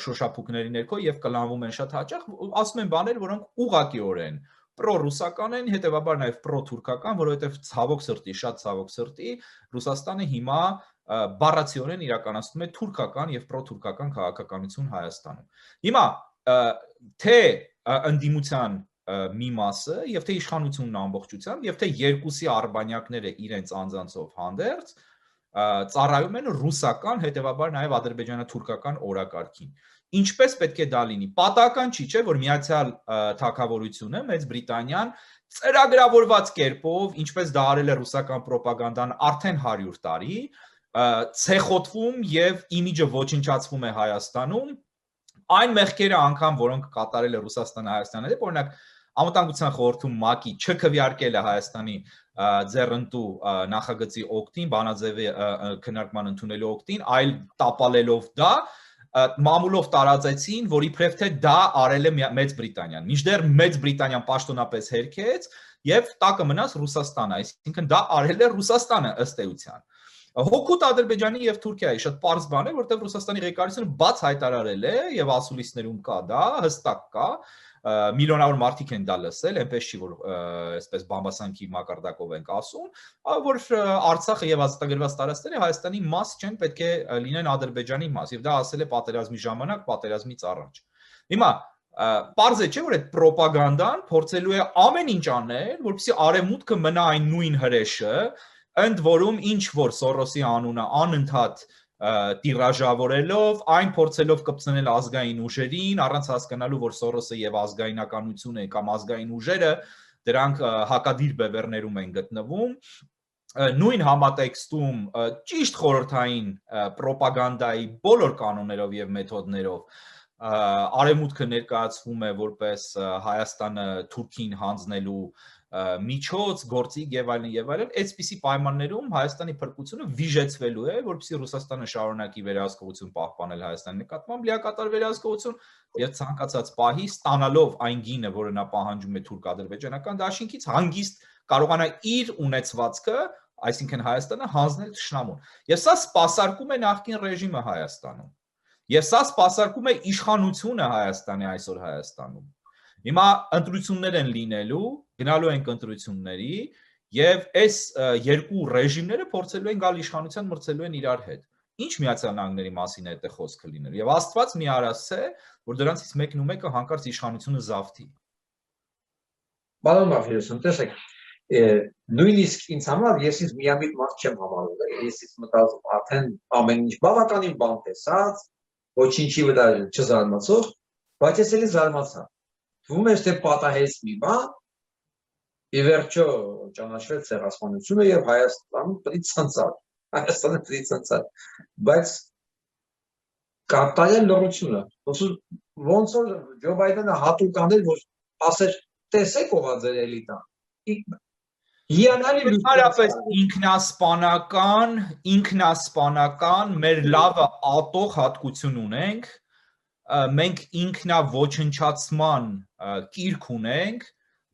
շոշափուկների ներքո եւ կլանվում են շատ հաճախ, ասում են բաներ, որոնք ուղղակիորեն պրո-ռուսական են, հետեւաբար նաեւ պրո-թուրքական, որովհետեւ ցավոք սրտի, շատ ցավոք սրտի, Ռուսաստանը հիմա բառացիորեն իրականացնում է թուրքական եւ պրո-թուրքական քաղաքականություն Հայաստանում։ Հիմա թե ընդդիմության մի մասը եւ թե իշխանությունն ամբողջությամբ եւ թե երկուսի արբանյակները իրենց անձանցով հանդերձ ծառայում են ռուսական, հետեւաբար նաեւ ադրբեջանա-թուրքական օրակարգին։ Ինչպես պետք է դա լինի։ Պատահական չի, չէ, որ Միացյալ Թագավորությունը, Մեծ Բրիտանիան ծրագրավորված կերպով, ինչպես դա արել է ռուսական ռոպագանդան արդեն 100 տարի, ցեխոտվում եւ իմիջը ոչնչացվում է Հայաստանում, այն մեղքերը անգամ, որոնք կատարել է Ռուսաստանը Հայաստանի հետ, օրինակ Անվտանգության խորհրդում ՄԱԿ-ի չքվեարկել է Հայաստանի ձեռնտու նախագծի օգտին, բանաձևի քննարկման ընդունելու օգտին, այլ տապալելով դա մամուլով տարածեցին, որ իբրև թե դա արել է Մեծ Բրիտանիան։ Մինչդեռ Մեծ Բրիտանիան պաշտոնապես հերքեց եւ տակը մնաց Ռուսաստանը, այսինքն դա արել է Ռուսաստանը ըստ էության։ Հօգուտ Ադրբեջանի եւ Թուրքիայի շատ պարզ բան է, որտեղ Ռուսաստանի ղեկավարությունը բաց հայտարարել է եւ ասուլիսներում կա դա, հստակ կա, միլիոնավոր մարդիկ են դա լսել, այնպես չի որ այսպես բամբասանքի մակարդակով ենք ասում, որ Արցախը եւ ազատագրված տարածքները Հայաստանի մաս չեն, պետք է լինեն Ադրբեջանի մաս, եւ դա ասել է պատերազմի ժամանակ, պատերազմից առաջ։ Հիմա պարզ է չէ, որ այդ ռոպագանդան փորձելու է ամեն ինչ անել, որպեսզի արևմուտքը մնա այն նույն հրեշը, ընդ որում ինչ որ Սորոսի անունը անընդհատ տիրաժավորելով, այն փորձելով կպցնել ազգային ուժերին, առանց հասկանալու, որ Սորոսը եւ ազգայնականությունը կամ ազգային ուժերը դրանք հակադիր բևեռներում են գտնվում, նույն համատեքստում ճիշտ խորհրդային ռոպագանդայի բոլոր կանոններով եւ մեթոդներով արևմուտքը ներկայացվում է որպես Հայաստանը Թուրքին հանձնելու միջոց, գործիք եւ այլն, այսպիսի պայմաններում Հայաստանի փրկությունը վիժեցվելու է, որպեսզի Ռուսաստանը շարունակի վերահսկողություն պահպանել Հայաստանի նկատմամբ լիակատար վերահսկողություն եւ ցանկացած պահի ստանալով այն գինը, որը նա պահանջում է թուրք-ադրբեջանական դաշինքից, հանգիստ կարողանա իր ունեցվածքը, այսինքն Հայաստանը հանձնել թշնամուն։ Եվ սա սպասարկում է նախկին ռեժիմը Հայաստանում։ Եվ սա սպասարկում է իշխանությունը Հայաստանի այսօր Հայաստանում։ Հիմա ընտրություններ են լինելու, գնալու ենք ընտրությունների եւ այս երկու ռեժիմները փորձելու են գալ իշխանության, մրցելու են իրար հետ։ Ինչ Միացյալ Նահանգների մասին է դա խոսքը լինելու։ Եվ Աստված մի արասե, որ դրանցից մեկն ու մեկը հանկարծ իշխանությունը զավթի։ Բանոն Մարտիրոսյան, տեսեք, նույնիսկ ինձ համար ես ինձ միամիտ մարդ չեմ համարում, ես ինձ մտածում արդեն ամեն ինչ բավականին բան տեսած, ոչինչի վրա չզարմացող, բայց ես էլի զարմացա։ Թվում է, թե պատահեց մի բան, ի վերջո ճանաչվեց ցեղասպանությունը եւ Հայաստանը պրի ցանցար։ Հայաստանը պրի ցանցար։ Բայց կարտայել լռությունը։ Ոնց որ Ջո Բայդենը հատուկ անել, որ ասեր, տեսեք ով է ձեր էլիտան։ Հիանալի լույսարապես ինքնասպանական մեր լավը ատող հատկություն ունենք, մենք ինքնաոչնչացման կիրք ունենք,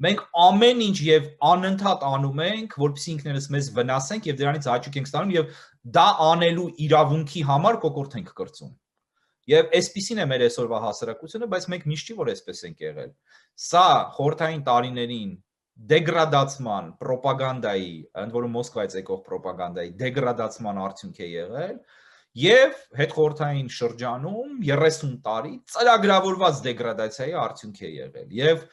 Մենք ամեն ինչ եւ անընդհատ անում ենք, որպեսզի ինքներս մեզ վնասենք եւ դրանից հաճույք ենք ստանում եւ դա անելու իրավունքի համար կոկորտ ենք կրծում։ Եվ այսպեսին է մեր այսօրվա հասարակությունը, բայց մենք միշտ չի որ այսպես ենք եղել։ Սա խորհրդային տարիներին դեգրադացման, ռոպագանդայի, ընդ որում Մոսկվայից եկող ռոպագանդայի դեգրադացման արդյունք է եղել եւ հետխորհրդային շրջանում 30 տարի ծրագրավորված դեգրադացիայի արդյունք է եղել եւ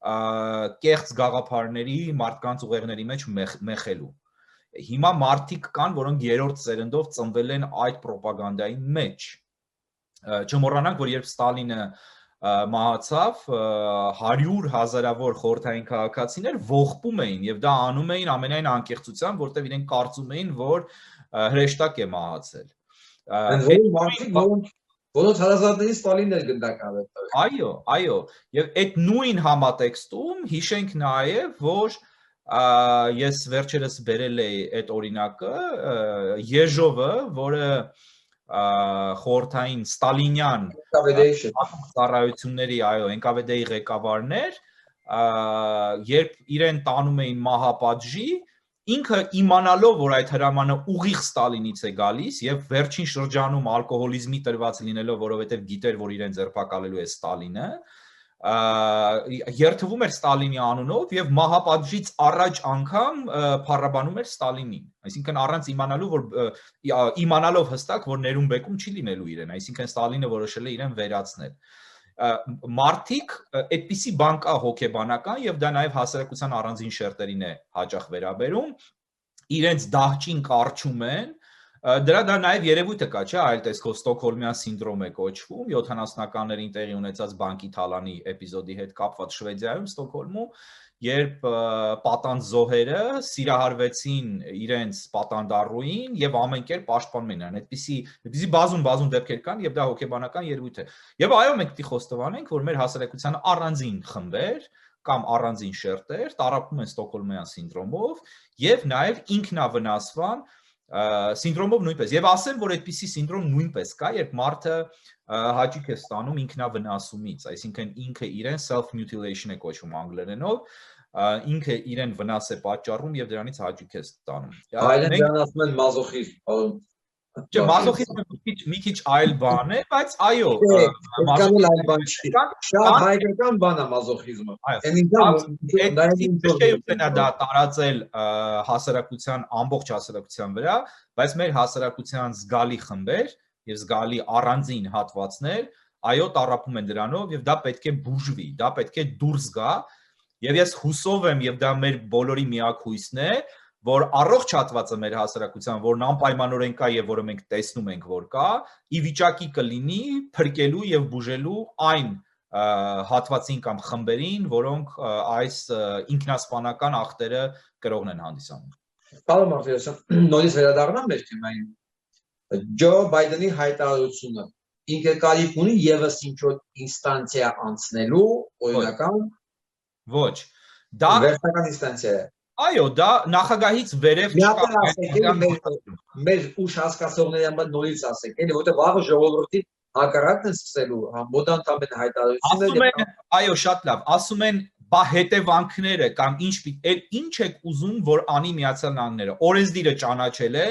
կեղծ գաղափարների մարդկանց ուղեղների մեջ մեխելու։ Հիմա մարդիկ կան, որոնք երրորդ սերնդով ծնվել են այդ ռոպագանդայի մեջ։ Չմոռանանք, որ երբ Ստալինը մահացավ, 100,000-ավոր խորհրդային քաղաքացիներ ողբում էին եւ դա անում էին ամենայն անկեղծությամբ, որտեղ իրենք կարծում էին, որ հրեշտակ է մահացել։ Որոնց հարազատներին Ստալինն էր գնդակահար։ Այո, եւ այդ նույն համատեքստում հիշենք նաեւ, որ ես վերջերս բերել էի այդ օրինակը, Եժովը, որը խորհրդային ստալինյան ծառայությունների NKVD-ի ղեկավարներ, երբ իրեն տանում էին մահապատժի, ինքը իմանալով, որ այդ հրամանը ուղիղ Ստալինից է գալիս եւ վերջին շրջանում ալկոհոլիզմի տրված լինելով, որովհետեւ գիտեր, որ իրեն ձերբակալելու է Ստալինը, երթվում էր Ստալինի անունով եւ մահապատժից առաջ անգամ փառաբանում էր Ստալինին, այսինքն առանց իմանալով հստակ, որ ներում բեկում չի լինելու իրեն, այսինքն Ստալինը որոշել է իրեն վերացնել։ Մարդիկ այդպիսի բան կա հոգեբանական եւ դա նաեւ հասարակության առանձին շերտերին է հաճախ վերաբերում, իրենց դահճին կարճում են, դա նաեւ երևույթը կա, չէ, այլ տեսքով Ստոկհոլմյան սինդրոմ է կոչվում, 70-ականներին տեղի ունեցած բանկի թալանի էպիզոդի հետ կապված Շվեդիայում, Ստոկհոլմում, երբ պատանդ զոհերը սիրահարվեցին իրենց պատանդառուին եւ ամեն կերպ պաշտպանում էին, այդպիսի բազում դեպքեր կան եւ դա հոգեբանական երևույթ է։ Եվ այո, մենք պիտի խոստովանենք, որ մեր հասարակության առանձին խմբեր կամ առանձին շերտեր տառապում են Ստոկհոլմյան սինդրոմով եւ նաեւ ինքնավնասման սինդրոմով նույնպես։ Եվ ասեմ, որ այդպիսի սինդրոմ նույնպես կա, երբ մարդը հաճույք է ստանում ինքնավնասումից, այսինքն ինքը իրեն self-mutilation է կոչվում անգլերենով, ինքը իրեն վնաս է պատճառում եւ դրանից հաճույք է ստանում։ Այլն դրան ասում են մազոխիզմ։ Չէ, մազոխիզմը մի քիչ այլ բան է, բայց այո, շատ հայկական բան է մազոխիզմը։ Դա տարածել հասարակության ամբողջ հասարակության վրա, բայց մեր հասարակության զգալի խմբեր եւ զգալի առանձին հատվածներ, այո, տառապում են դրանով եւ դա պետք է բուժվի, դա պետք է դուրս գա եւ ես հուսով եմ եւ դա մեր բոլորի միակ հույսն է, որ առողջ հատվածը մեր հասարակության, որն անպայմանորեն կա եւ որը մենք տեսնում ենք, որ կա, ի վիճակի կլինի փրկելու եւ բուժելու այն հատվածին կամ խմբերին, որոնք այս ինքնասպանական ախտերը կրողն են հանդիսանում։ Պարոն Մարտիրոսյան, նորից վերադառնամ մեր թեմային։ Ջո Բայդենի հայտարարությունը ինքը կարիք ունի եւս ինչ-որ ինստանցիա անցնելու, օրինական։ Ոչ, դա վերջնական ինստանցիա է։ Այո, դա նախագահից վերև մեր ուշ հասկացողների համար նորից ասեք, էլի որտեղ վաղը ժողովրդի հակառակն են սկսելու, մոդանտամեն հայտարարությունները։ Այո, շատ լավ, ասում են բա հետևանքները կամ ինչ եք ուզում, որ անի Միացյալ Նահանգները, օրենսդիրը ճանաչել է,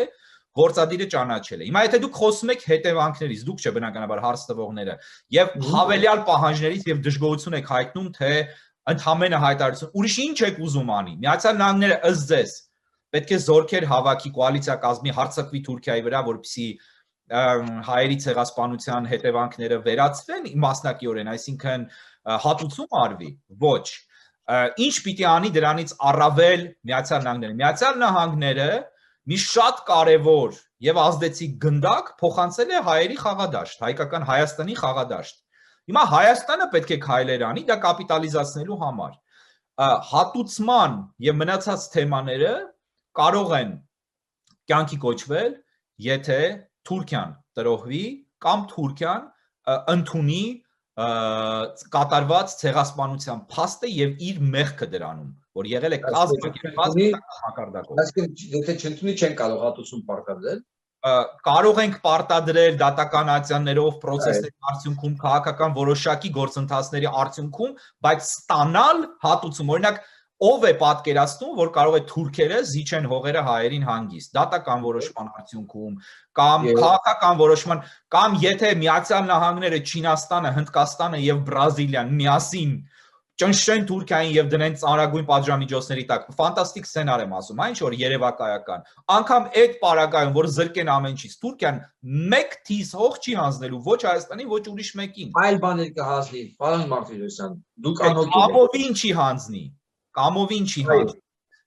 գործադիրը ճանաչել է։ Հիմա եթե դուք խոսում եք հետևանքներից, դուք չէ բնականաբար հարց տվողները, եւ հավելյալ պահանջներից եւ դժգոհություն եք հայտնում, թե ընդհանրապես հայտարարություն, ուրիշ ինչ եք ուզում անի։ Միացյալ Նահանգները ըստ ձեզ պետք է զորքեր հավաքի կոալիցիա կազմի հարձակվի Թուրքիայի վրա, որպեսզի հայերի ցեղասպանության հետևանքները վերացվեն մասնակիորեն, այսինքն հատուցում արվի։ Ոչ։ Ինչ պիտի անի դրանից առավել Միացյալ Նահանգները։ Միացյալ Նահանգները մի շատ կարևոր եւ ազդեցիկ գնդակ փոխանցել է հայերի խաղադաշտ, հայկական Հայաստանի խաղադաշտ։ Հիմա Հայաստանը պետք է քայլեր անի դա կապիտալիզացնելու համար։ Հատուցման եւ մնացած թեմաները կարող են կյանքի կոչվել, եթե Թուրքիան տրոհվի կամ Թուրքիան ընդունի կատարված ցեղասպանության փաստը եւ իր մեղքը դրանում, որ եղել է կազմակերպված մակարդակով։ Այսինքն եթե չընդունի չեն կարող հատուցում պարտադրել։ կարող ենք պարտադրել դատականացիաներով process-ների արդյունքում քաղաքական որոշակի գործընթացների արդյունքում, բայց ստանալ հատուցում, օրինակ ով է պատկերացնում, որ կարող է թուրքերը զիջեն հողերը հայերին հանգիստ, դատական որոշման արդյունքում, կամ քաղաքական որոշման, կամ եթե Միացյալ Նահանգները, Չինաստանը, Հնդկաստանը եւ Բրազիլիան միասին ճնշեն Թուրքիային եւ դնեն ծանրագույն պատժամիջոցների տակ, ֆանտաստիկ սցենար եմ ասում, այն ինչ որ երևակայական, անգամ այդ պարագայում, որ զրկեն ամեն ինչից, Թուրքիան մեկ թիզ հող չի հանձնելու ոչ Հայաստանին, ոչ ուրիշ մեկին։ Այլ բաներ կհասնի, պարոն Մարտիրոսյան, դուք անօգուտ եք։ Կամովին չի հանձնի, կամովին չի հանձնի։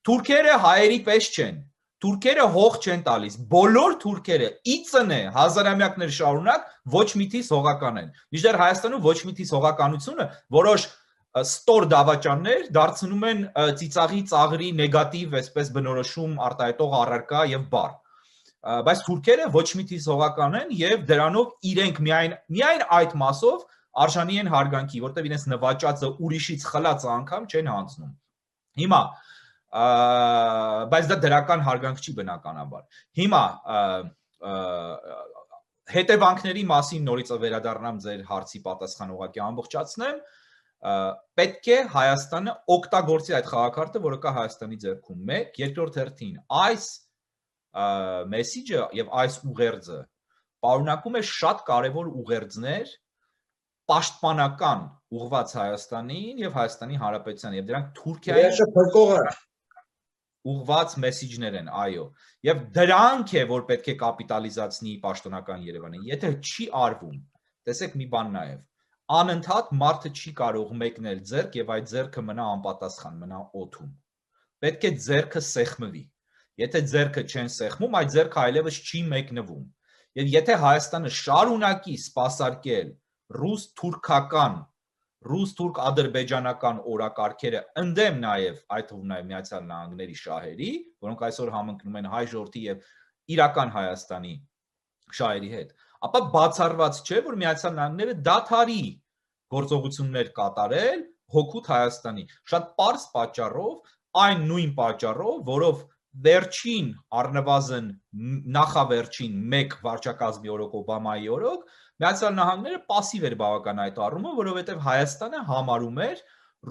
Թուրքերը հայերի պես չեն, թուրքերը հող չեն տալիս, բոլոր թուրքերը իծն է հազարամյակներ շարունակ ոչ մի թիզ հողական են։ Մինչդեռ Հայաստանում ոչ մի թիզ հողականությունը որոշ ստոր դավաճաններ դարձնում են ծիծաղի ծաղրի նեգատիվ այսպես բնորոշում արտահայտող առարկա եւ բառ։ Բայց թուրքերը ոչ մի թիզ հողական են եւ դրանով իրենք միայն այդ մասով արժանի են հարգանքի, որտեղ իրենց նվաճածը ուրիշից խլածը անգամ չեն հանձնում։ Հիմա բայց դա դրական հարգանք չի բնականաբար։ Հիմա հետևանքների մասին նորից վերադառնամ ձեր հարցի պատասխան ուղղակի ամբողջացնեմ։ Պետք է Հայաստանը օգտագործի այդ խաղակարգը, որը կա Հայաստանի ձեռքում։ Մեկ, երկրորդ հերթին, այս մեսիջը եւ այս ուղերձը պարունակում է շատ կարեւոր ուղերձներ պաշտպանական ուղղված Հայաստանին եւ Հայաստանի Հանրապետությանը եւ դրանք Թուրքիային ուղղված մեսիջներ են, այո։ Եվ դրանք է, որ պետք է կապիտալիզացնի պաշտոնական Երևանը։ Եթե չի արվում, տեսեք մի բան նաեւ անընդհատ մարդը չի կարող մեկնել ձեռք եւ այդ ձեռքը մնա անպատասխան, մնա օդում։ Պետք է ձեռքը սեղմվի։ Եթե ձեռքը չեն սեղմում, այդ ձեռքը այլևս չի մեկնվում։ Եվ եթե Հայաստանը շարունակի սպասարկել ռուս-թուրքական, ռուս-թուրք-ադրբեջանական օրակարգերը, ընդդեմ նաեւ այդ թվում նաեւ Միացյալ Նահանգների շահերի, որոնք այսօր համընկնում են հայ ժողովրդի եւ իրական Հայաստանի շահերի հետ, ապա բացառված չէ, որ Միացյալ Նահանգները դադարի գործողություններ կատարել հօգուտ Հայաստանի։ Շատ պարզ պատճառով, այն նույն պատճառով, որով վերջին առնվազն նախավերջին 1 վարչակազմի օրոք Օբամայի օրոք Միացյալ Նահանգները пассив էր բավական այդ առումով, որովհետև Հայաստանը համարում էր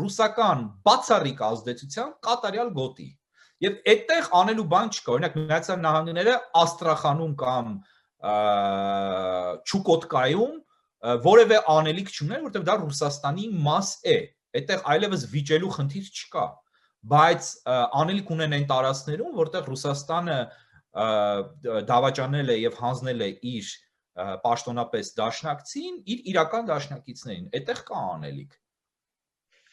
ռուսական բացառիկ ազդեցության կատարյալ գոտի։ Եվ այդտեղ անելու բան չկա։ Օրինակ Միացյալ Նահանգները Աստրախանում կամ Չուկոտկայում որևէ անելիք չուներ, որտեղ դա Ռուսաստանի մաս է։ Այդտեղ այլևս վիճելու խնդիր չկա, բայց անելիք ունեն այն տարածքներում, որտեղ Ռուսաստանը դավաճանել է եւ հանձնել է իր պաշտոնապես դաշնակցին իր իրական դաշնակիցներին։ Այդտեղ կա անելիք։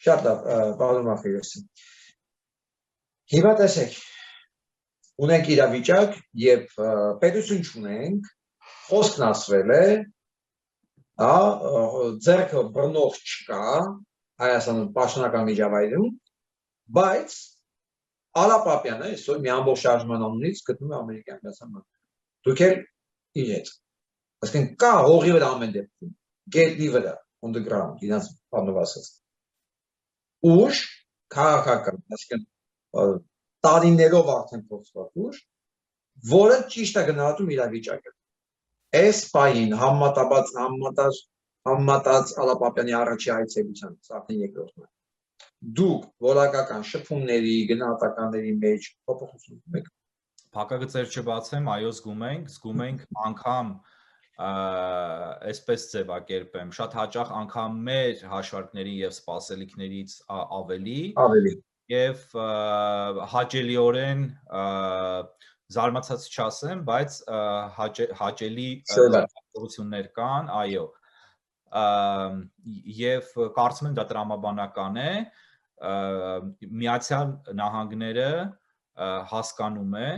Շատ լավ, պարոն Մարտիրոսյան։ Հիմա տեսեք, ունենք իրավիճակ եւ պետություն չունենք, խոսքն ասվել է, ձեռքը բռնող չկա Հայաստանում պաշտոնական միջավայրում, բայց Ալապապյանը այսօր մի ամբողջ շարժման անունից գտնում է Ամերիկյան Միացյալ Նահանգներ։ Դուք էլ իր հետ։ Այսինքն կա հողի վրա ամեն դեպքում, գետի վրա, on the ground, իրաց բանովասած։ Ուժ քաղաքական, այսինքն տարիներով արդեն փոխված ուժ, որը ճիշտ է գնահատում իրավիճակը։ Այս պահին համատած Ալապապյանի առաջի այցելության, արդեն երկրորդն է։ Դուք որակական շփումների, գնահատականների մեջ փոփոխություն ունեք։ Փակագծեր չբացեմ, այո, զգում ենք անգամ այսպես ձևակերպեմ, շատ հաճախ անգամ մեր հաշվարկների եւ սպասելիքներից ավելի եւ հաճելիորեն զարմացած չասեմ, բայց հաճելի զարգացումներ կան, այո։ Եվ կարծում եմ դա տրամաբանական է, Միացյալ Նահանգները հասկանում է,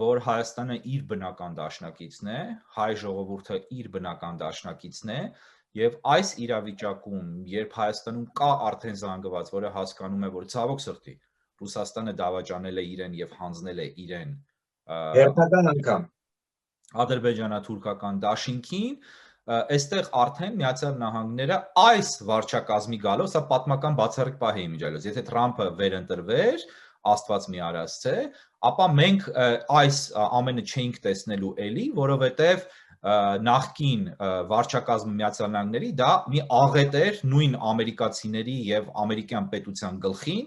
որ Հայաստանը իր բնական դաշնակիցն է, հայ ժողովուրդը իր բնական դաշնակիցն է, եւ այս իրավիճակում, երբ Հայաստանում կա արդեն զանգված, որը հասկանում է, որ ցավոք սրտի Ռուսաստանը դավաճանել է իրեն եւ հանձնել է իրեն հերթական անգամ ադրբեջանա-թուրքական դաշինքին, այստեղ արդեն Միացյալ Նահանգները այս վարչակազմի գալով, սա պատմական բացառիկ պահ է իմիջիալոց, եթե Թրամփը վերընտրվեր, Աստված մի արածցե, ապա մենք այս ամենը չենք տեսնելու էլի, որովհետև նախկին վարչակազմի Միացյալ Նահանգների դա մի աղետ էր նույն ամերիկացիների եւ ամերիկյան պետության գլխին,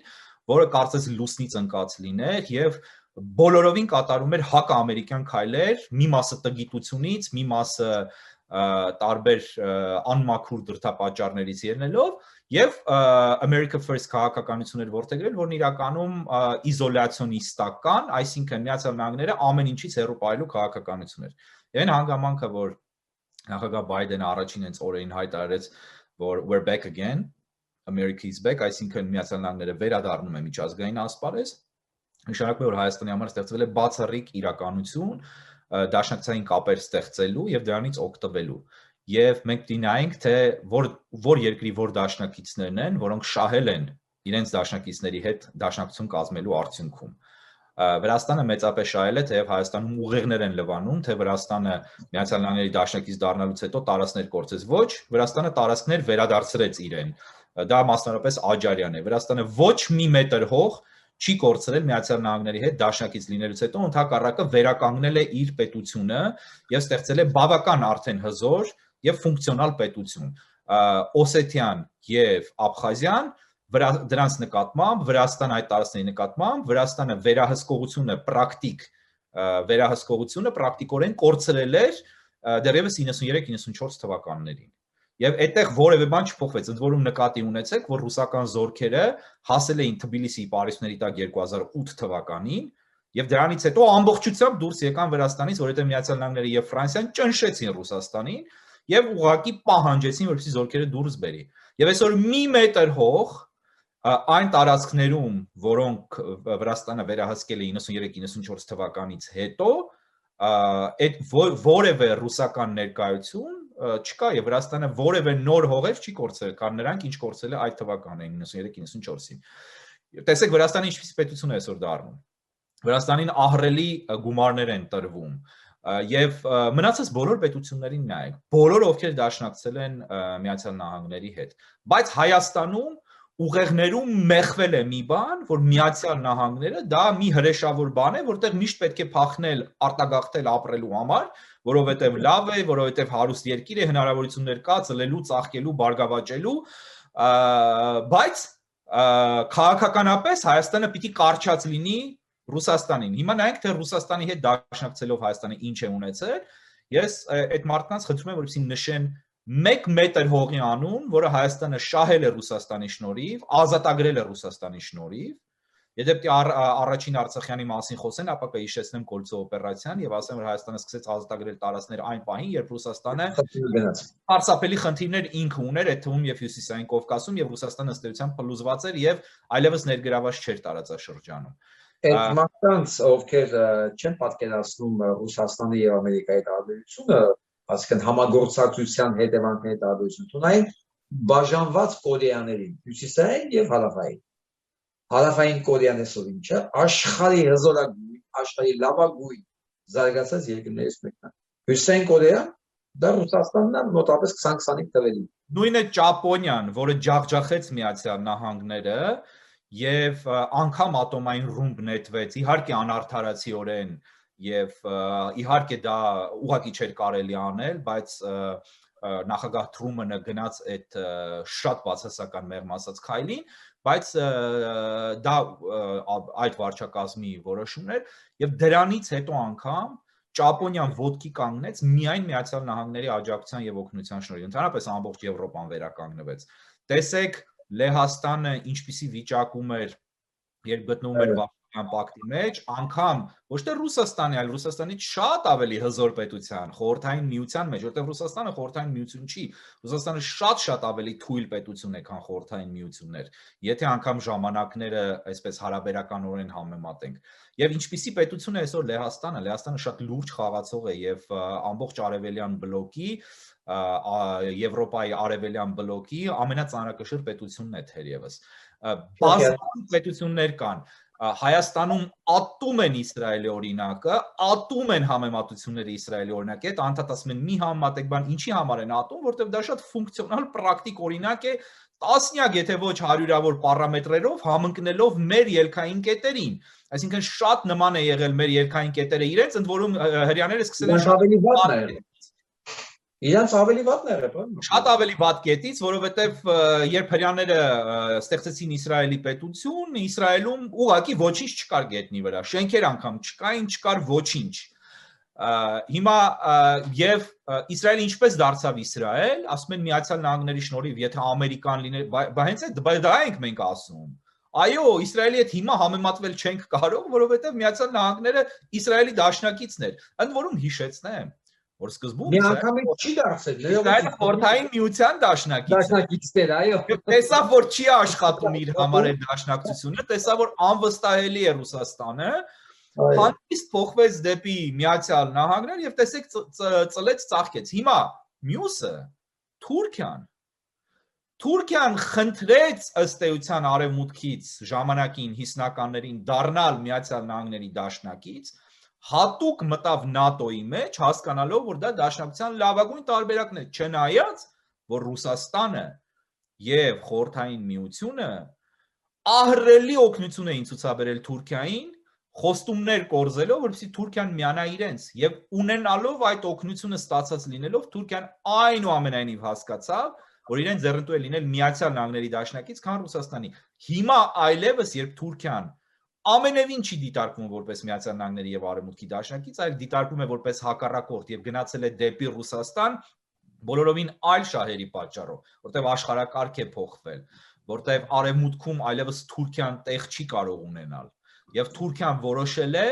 որը կարծես լուսնից ընկած լիներ եւ բոլորովին կատարում էր հակաամերիկյան քայլեր, մի մասը տգիտությունից, մի մասը տարբեր անմաքուր դրդապատճառներից ելնելով եւ America First քաղաքականություններ որդեգրել, որն իրականում իզոլացիոնիստական, այսինքն Միացյալ Նահանգները ամեն ինչից հեռու պահելու քաղաքականություն էր։ Եվ այն հանգամանքը, որ նախագահ Բայդենը առաջին հենց օրերին հայտարարեց, որ we're back again, America is back, այսինքն Միացյալ Նահանգները վերադառնում է միջազգային ասպարեզ, նշանակում է, որ Հայաստանի համար ստեղծվել է բացառիկ իրականություն, դաշնակցային կապեր ստեղծելու եւ դրանից օգտվելու։ Եվ մենք դինայինք, թե որ երկրի որ դաշնակիցներն են, որոնք շահել են իրենց դաշնակիցների հետ դաշնակցություն կազմելու արդյունքում։ Վրաստանը մեծապես շահել է, թեև Հայաստանում ուղեղներ են լվանում, թե Վրաստանը Միացյալ Նահանգների դաշնակից դառնալուց հետո տարածքներ կորցրեց, ոչ, Վրաստանը տարածքներ վերադարձրեց իրեն։ Դա մասնավորապես Աջարյան է։ Վրաստանը ոչ մի մետր հող չի կորցրել Միացյալ Նահանգների հետ դաշնակից լինելուց հետո, ընդհակառակը վերականգնել է իր պետությունը եւ ստեղծել է բավական արդեն հզոր եւ ֆունկցիոնալ պետություն։ Օսեթիան եւ Աբխազիան դրանց նկատմամբ, Վրաստան այդ տարածքների նկատմամբ, Վրաստանը վերահսկողությունը պրակտիկորեն կորցրել էր դեռևս 93-94 թվականներին։ Եվ այդտեղ որևէ բան չփոխվեց, ընդ որում նկատի ունեցեք, որ ռուսական զորքերը հասել էին Թբիլիսիի պարիսպների տակ 2008 թվականին, եւ դրանից հետո ամբողջությամբ դուրս եկան Վրաստանից, որովհետեւ Միացյալ Նահանգները եւ Ֆրանսիան ճնշեցին Ռուսաստանին եւ ուղղակի պահանջեցին, որպեսզի զորքերը դուրս բերի։ Եվ այսօր մի մետր հող այն տարածքներում, որոնք Վրաստանը վերահսկել է 93-94 թվականից հետո, այդ որևէ ռուսական ներկայություն չկա եւ Վրաստանը որևէ նոր հողեր չի կորցրել, քան նրանք ինչ կորցրել է այդ թվականներին 93-94-ին։ Տեսեք Վրաստանը ինչպես պետություն է այսօր դառնում։ Վրաստանին ահռելի գումարներ են տրվում եւ մնացած բոլոր պետություններին նայեք, բոլորը ովքեր դաշնակցել են Միացյալ Նահանգների հետ, բայց Հայաստանում ուղեղներում մեխվել է մի բան, որ Միացյալ Նահանգները դա մի հրեշավոր բան է, որտեղ միշտ պետք է փախնել, արտագաղթել ապրելու համար, որովհետև լավ է, որովհետև հարուստ երկիր է, հնարավորություններ կա ծլելու, ծաղկելու, բարգավաճելու, բայց քաղաքականապես Հայաստանը պիտի կարճած լինի Ռուսաստանին։ Հիմա նայենք, թե Ռուսաստանի հետ դաշնակցելով Հայաստանը ինչ է ունեցել։ Ես այդ մարդկանց խնդրում եմ, որպեսզի նշեն 1 մետր հողի անուն, որը Հայաստանը շահել է Ռուսաստանի շնորհիվ, ազատագրել է Ռուսաստանի շնորհիվ։ Եթե պետք է առաջին Արցախյանի մասին խոսեն, ապա կհիշեցնեմ Կոլցո օպերացիան եւ ասեմ, որ Հայաստանը սկսեց ազատագրել տարածքներ այն պահին, երբ Ռուսաստանը սարսափելի խնդիրներ ինքը ուներ, այդ թվում եւ Հյուսիսային Կովկասում եւ Ռուսաստանը ըստ էության փլուզված էր եւ այլևս ներգրաված չէր տարածաշրջանում։ Այդ մարդկանց, ովքեր չեն պատկերացնում Ռուսաստանի եւ Ամերիկայի տարբերությունը, այսինքն համագործակցության հետևանքների տարբերությունը, ունեն բաժանված Կորեաներին, Հյուսիսային եւ Հարավային։ Հարավային Կորեան այսօր ինչը աշխարհի հզորագույն, աշխարհի լավագույն զարգացած երկրներից մեկն է։ Հյուսիսային Կորեան դա Ռուսաստանն է մոտավորապես 20-25 թվերին։ Նույնը Ճապոնիան, որը ջախջախեց Միացյալ Նահանգները եւ անգամ ատոմային ռումբ նետվեց, իհարկե անարդարացիորեն եւ իհարկե դա ուղղակի չէր կարելի անել, բայց նախագահ Թրումանը գնաց այդ շատ բացասական մեղմ ասած քայլին, բայց դա այդ վարչակազմի որոշումն էր եւ դրանից հետո անգամ Ճապոնիան ոտքի կանգնեց միայն Միացյալ Նահանգների աջակցության եւ օգնության շնորհիվ։ Ընդհանրապես ամբողջ Եվրոպան վերականգնվեց։ Տեսեք Լեհաստանը ինչպիսի վիճակում էր, երբ գտնվում էր Վարշավյան պակտի մեջ, անգամ ոչ թե Ռուսաստանի, այլ Ռուսաստանից շատ ավելի հզոր պետության, Խորհրդային Միության մեջ, որտեղ Ռուսաստանը Խորհրդային Միություն չի, Ռուսաստանը շատ ավելի թույլ պետություն է, քան Խորհրդային Միություններ, եթե անգամ ժամանակները այսպես հարաբերականորեն համեմատենք։ Եվ ինչպիսի պետություն է այսօր Լեհաստանը, Լեհաստանը շատ լուրջ խաղացող է եւ ամբողջ արևելյան բլոկի Եվրոպայի արևելյան բլոկի ամենածանրակշիռ պետությունն է թերևս։ Բազմաթիվ պետություններ կան։ Հայաստանում ատում են Իսրայելի օրինակը, ատում են համեմատությունները Իսրայելի օրինակի հետ, անդադար ասում են մի համեմատեք բան, ինչի համար են ատում, որտեղ դա շատ ֆունկցիոնալ պրակտիկ օրինակ է տասնյակ, եթե ոչ հարյուրավոր պարամետրերով համընկնելով մեր ելքային կետերին։ Այսինքն շատ նման է եղել մեր ելքային կետերը իրենց, ընդ որում հрьяաները սկսել են Իրանց ավելի վատն է եղել։ Շատ ավելի վատ կետից, որովհետև երբ հрьяաները ստեղծեցին Իսրայելի պետություն, Իսրայելում ուղղակի ոչինչ չկար գետնի վրա, շենքեր անգամ չկային, չկար ոչինչ։ Հիմա եւ Իսրայելը ինչպես դարձավ Իսրայել, ասում են Միացյալ Նահանգների շնորհիվ, եթե ամերիկան լիներ, բայց դա ենք մենք ասում։ Այո, Իսրայելի հետ հիմա համեմատվել չենք կարող, որովհետև Միացյալ Նահանգները Իսրայելի դաշնակիցն էր։ Ընդ որում հիշեցնեմ, որ սկզբում մի անգամից չի դարձել, Իսրայելը խորհրդային միության դաշնակիցն էր, այո։ Տեսավ, որ չի աշխատում իր համար այդ դաշնակցությունը, տեսավ, որ անվստահելի է Ռուսաստանը, հանդիստ փոխվեց դեպի Միացյալ Նահանգներ եւ տեսեք ծլեց ծաղկեց։ Հիմա մյուսը Թուրքիան խնդրեց ըստ էության արևմուտքից ժամանակին 50-ականներին դառնալ Միացյալ Նահանգների դաշնակից, հատուկ մտավ ՆԱՏՕ-ի մեջ, հասկանալով, որ դա դաշնակցության լավագույն տարբերակն է, չնայած, որ Ռուսաստանը եւ խորհրդային միությունը ահռելի օգնություն էին ցուցաբերել Թուրքիային, խոստումներ կորզելով, որպեսզի Թուրքիան միանա իրենց եւ ունենալով այդ օգնությունը ստացած լինելով Թուրքիան այնուամենայնիվ հասկացավ, որ իրեն ձեռնտու է լինել Միացյալ Նահանգների դաշնակից, քան Ռուսաստանի։ Հիմա այլևս երբ Թուրքիան ամենևին չի դիտարկվում որպես Միացյալ Նահանգների եւ Արևմուտքի դաշնակից, այլ դիտարկվում է որպես հակառակորդ եւ գնացել է դեպի Ռուսաստան, բոլորովին այլ շահերի պատճառով, որտեղ աշխարհակարգ է փոխվել, որտեղ Արևմուտքում այլևս Թուրքիան տեղ չի կարող ունենալ։ Եվ Թուրքիան որոշել է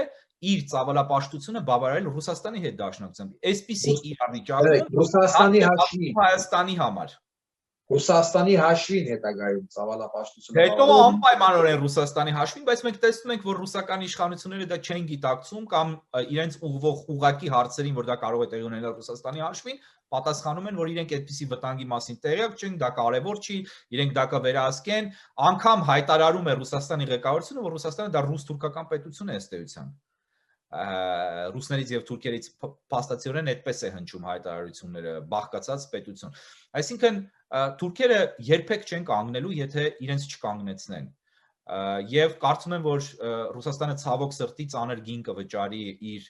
իր ծավալապաշտությունը բավարարել Ռուսաստանի հետ դաշնակցությամբ։ Այսպիսի իրավիճակում Հայաստանի համար Ռուսաստանի հաշվին հետագայում ծավալապաշտությունը հետո անպայմանորեն Ռուսաստանի հաշվին, բայց մենք տեսնում ենք, որ ռուսական իշխանությունները դա չեն գիտակցում կամ իրենց ուղղվող ուղղակի հարցերին, որ դա կարող է տեղի ունենալ Ռուսաստանի հաշվին, պատասխանում են, որ իրենք այդպիսի վտանգի մասին տեղյակ չեն, դա կարևոր չի, իրենք դա կվերահսկեն, անգամ հայտարարում է Ռուսաստանի ղեկավարությունը, որ Ռուսաստանը դա ռուս-թուրքական պետություն է ըստ էության։ Ռուսներից եւ թուրքերից փաստացիորեն այդպես է հնչում հայտարարությունները, բաղկացած պետություն։ Այսինքն թուրքերը երբեք չեն կանգնելու, եթե իրենց չկանգնեցնեն։ Եվ կարծում եմ, որ Ռուսաստանը ցավոք սրտի ծանր գին կվճարի իր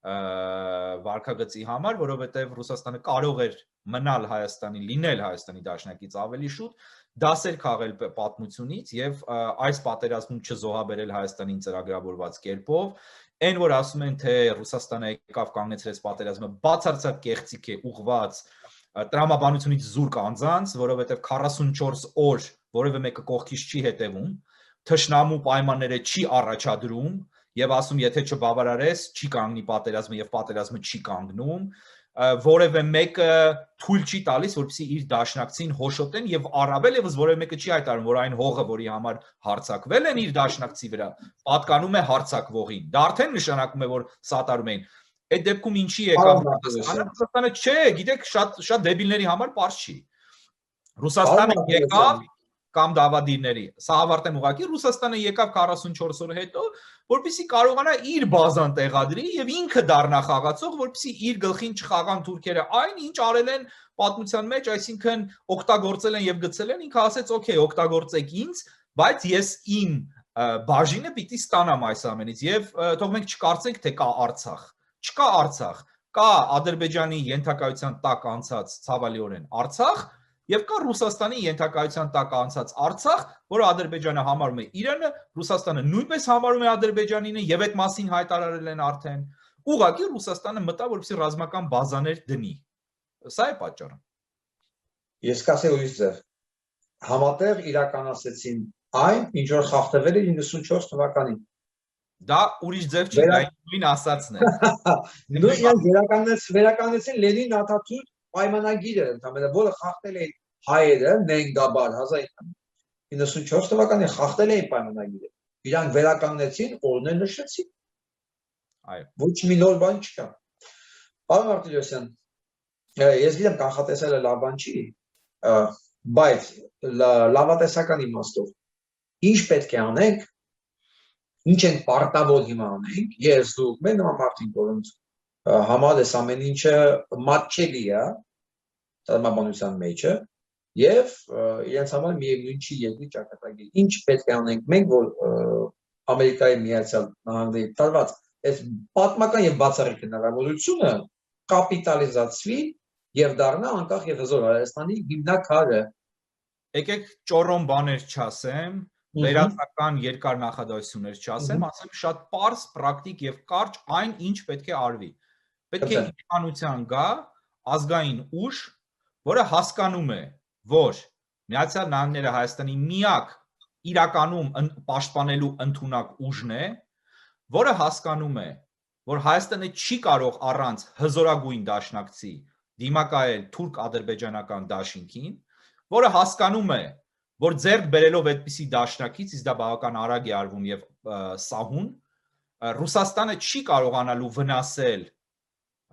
վարկագծի համար, որովհետև Ռուսաստանը կարող էր մնալ Հայաստանի, լինել Հայաստանի դաշնակից ավելի շուտ, դասեր քաղել պատմությունից եւ այս պատերազմում չզոհաբերել Հայաստանին ծրագրավորված կերպով, այն որ ասում են, թե Ռուսաստանը եկավ կանգնեցրեց պատերազմը, բացարձակ կեղծիք է ուղղված տրամաբանությունից զուրկ անձանց, որովհետև 44 օր որևէ մեկը կողքից չի հետևում, թշնամու պայմանները չի առաջադրում եւ ասում, եթե չբավարարես, չի կանգնի պատերազմը եւ պատերազմը չի կանգնում, որևէ մեկը թույլ չի տալիս, որպեսզի իր դաշնակցին հոշոտեն եւ առավել եւս որևէ մեկը չի հայտարարում, որ այն հողը, որի համար հարձակվել են իր դաշնակցի վրա, պատկանում է հարձակվողին։ Դա արդեն նշանակում է, որ սատարում են։ Այդ դեպքում ինչի եկավ Ռուսաստանը, չէ, գիտեք, շատ դեբիլների համար պարզ չի։ Ռուսաստանը եկավ կամ դավադիրների, սա հավարտեմ ուղղակի, Ռուսաստանը եկավ 44 օր հետո, որպեսզի կարողանա իր բազան տեղադրի եւ ինքը դառնա խաղացող, որպեսզի իր գլխին չխաղան թուրքերը այն, ինչ արել են պատմության մեջ, այսինքն օգտագործել են եւ գցել են, ինքը ասեց, օքեյ, օգտագործեք ինձ, բայց ես իմ բաժինը պիտի ստանամ այս ամենից եւ թող մենք չկարծենք, թե կա Արցախ։ Չկա Արցախ, կա Ադրբեջանի ենթակայության տակ անցած ցավալիորեն Արցախ եւ կա Ռուսաստանի ենթակայության տակ անցած Արցախ, որը Ադրբեջանը համարում է իրենը, Ռուսաստանը նույնպես համարում է Ադրբեջանինը եւ այդ մասին հայտարարել են արդեն։ Ուղղակի Ռուսաստանը մտա, որպեսզի ռազմական բազաներ դնի։ Սա է պատճառը։ Ես կասեի ուրիշ ձև։ Համատեղ իրականացեցին այն, ինչ որ խախտվել է 94 թվականին։ Դա ուրիշ ձև չի, դա նույն ասածն է։ Նույն վերականացին Լենին Աթաթուրք պայմանագիրը, ընդհանրապես որը խախտել էին հայերը, Նենգաբար 1994 թվականին խախտել էին պայմանագիրը։ Իրանք վերականգնեցին, օրներ նշեցին։ Այո։ Ոչ մի նոր բան չկա։ Պարոն Մարտիրոսյան, ես գիտեմ կանխատեսելը լավ բան չի, բայց լավատեսական իմաստով ինչ պետք է անենք, ինչ ենք պարտավոր հիմա անենք, ես դուք մենք նման մարդիկ, որոնց համար էս ամեն ինչը մատչելի է տրամաբանության մեջը, եւ իրենց համար միևնույն չի երկրի ճակատագիր։ Ինչ պետք է անենք մենք, որ Ամերիկայի Միացյալ Նահանգների տարված այս պատմական եւ բացառիկ հնարավորությունը կապիտալիզացվի եւ դառնա անկախ եւ հզոր Հայաստանի հիմնաքարը։ Եկեք ճորոն բաներ չասեմ, վերացական երկար նախադասություններ չասեմ, ասեմ շատ պարզ, պրակտիկ եւ կարճ այն, ինչ պետք է արվի։ Պետք է իշխանության գա ազգային ուժ, որը հասկանում է, որ Միացյալ Նահանգները Հայաստանի միակ իրականում պաշտպանելու ընդունակ ուժն է, որը հասկանում է, որ Հայաստանը չի կարող առանց հզորագույն դաշնակցի դիմակայել թուրք-ադրբեջանական դաշինքին, որը հասկանում է, որ ձեռք բերելով այդպիսի դաշնակից, իսկ դա բավական արագ է արվում եւ սահուն, Ռուսաստանը չի կարողանալու վնասել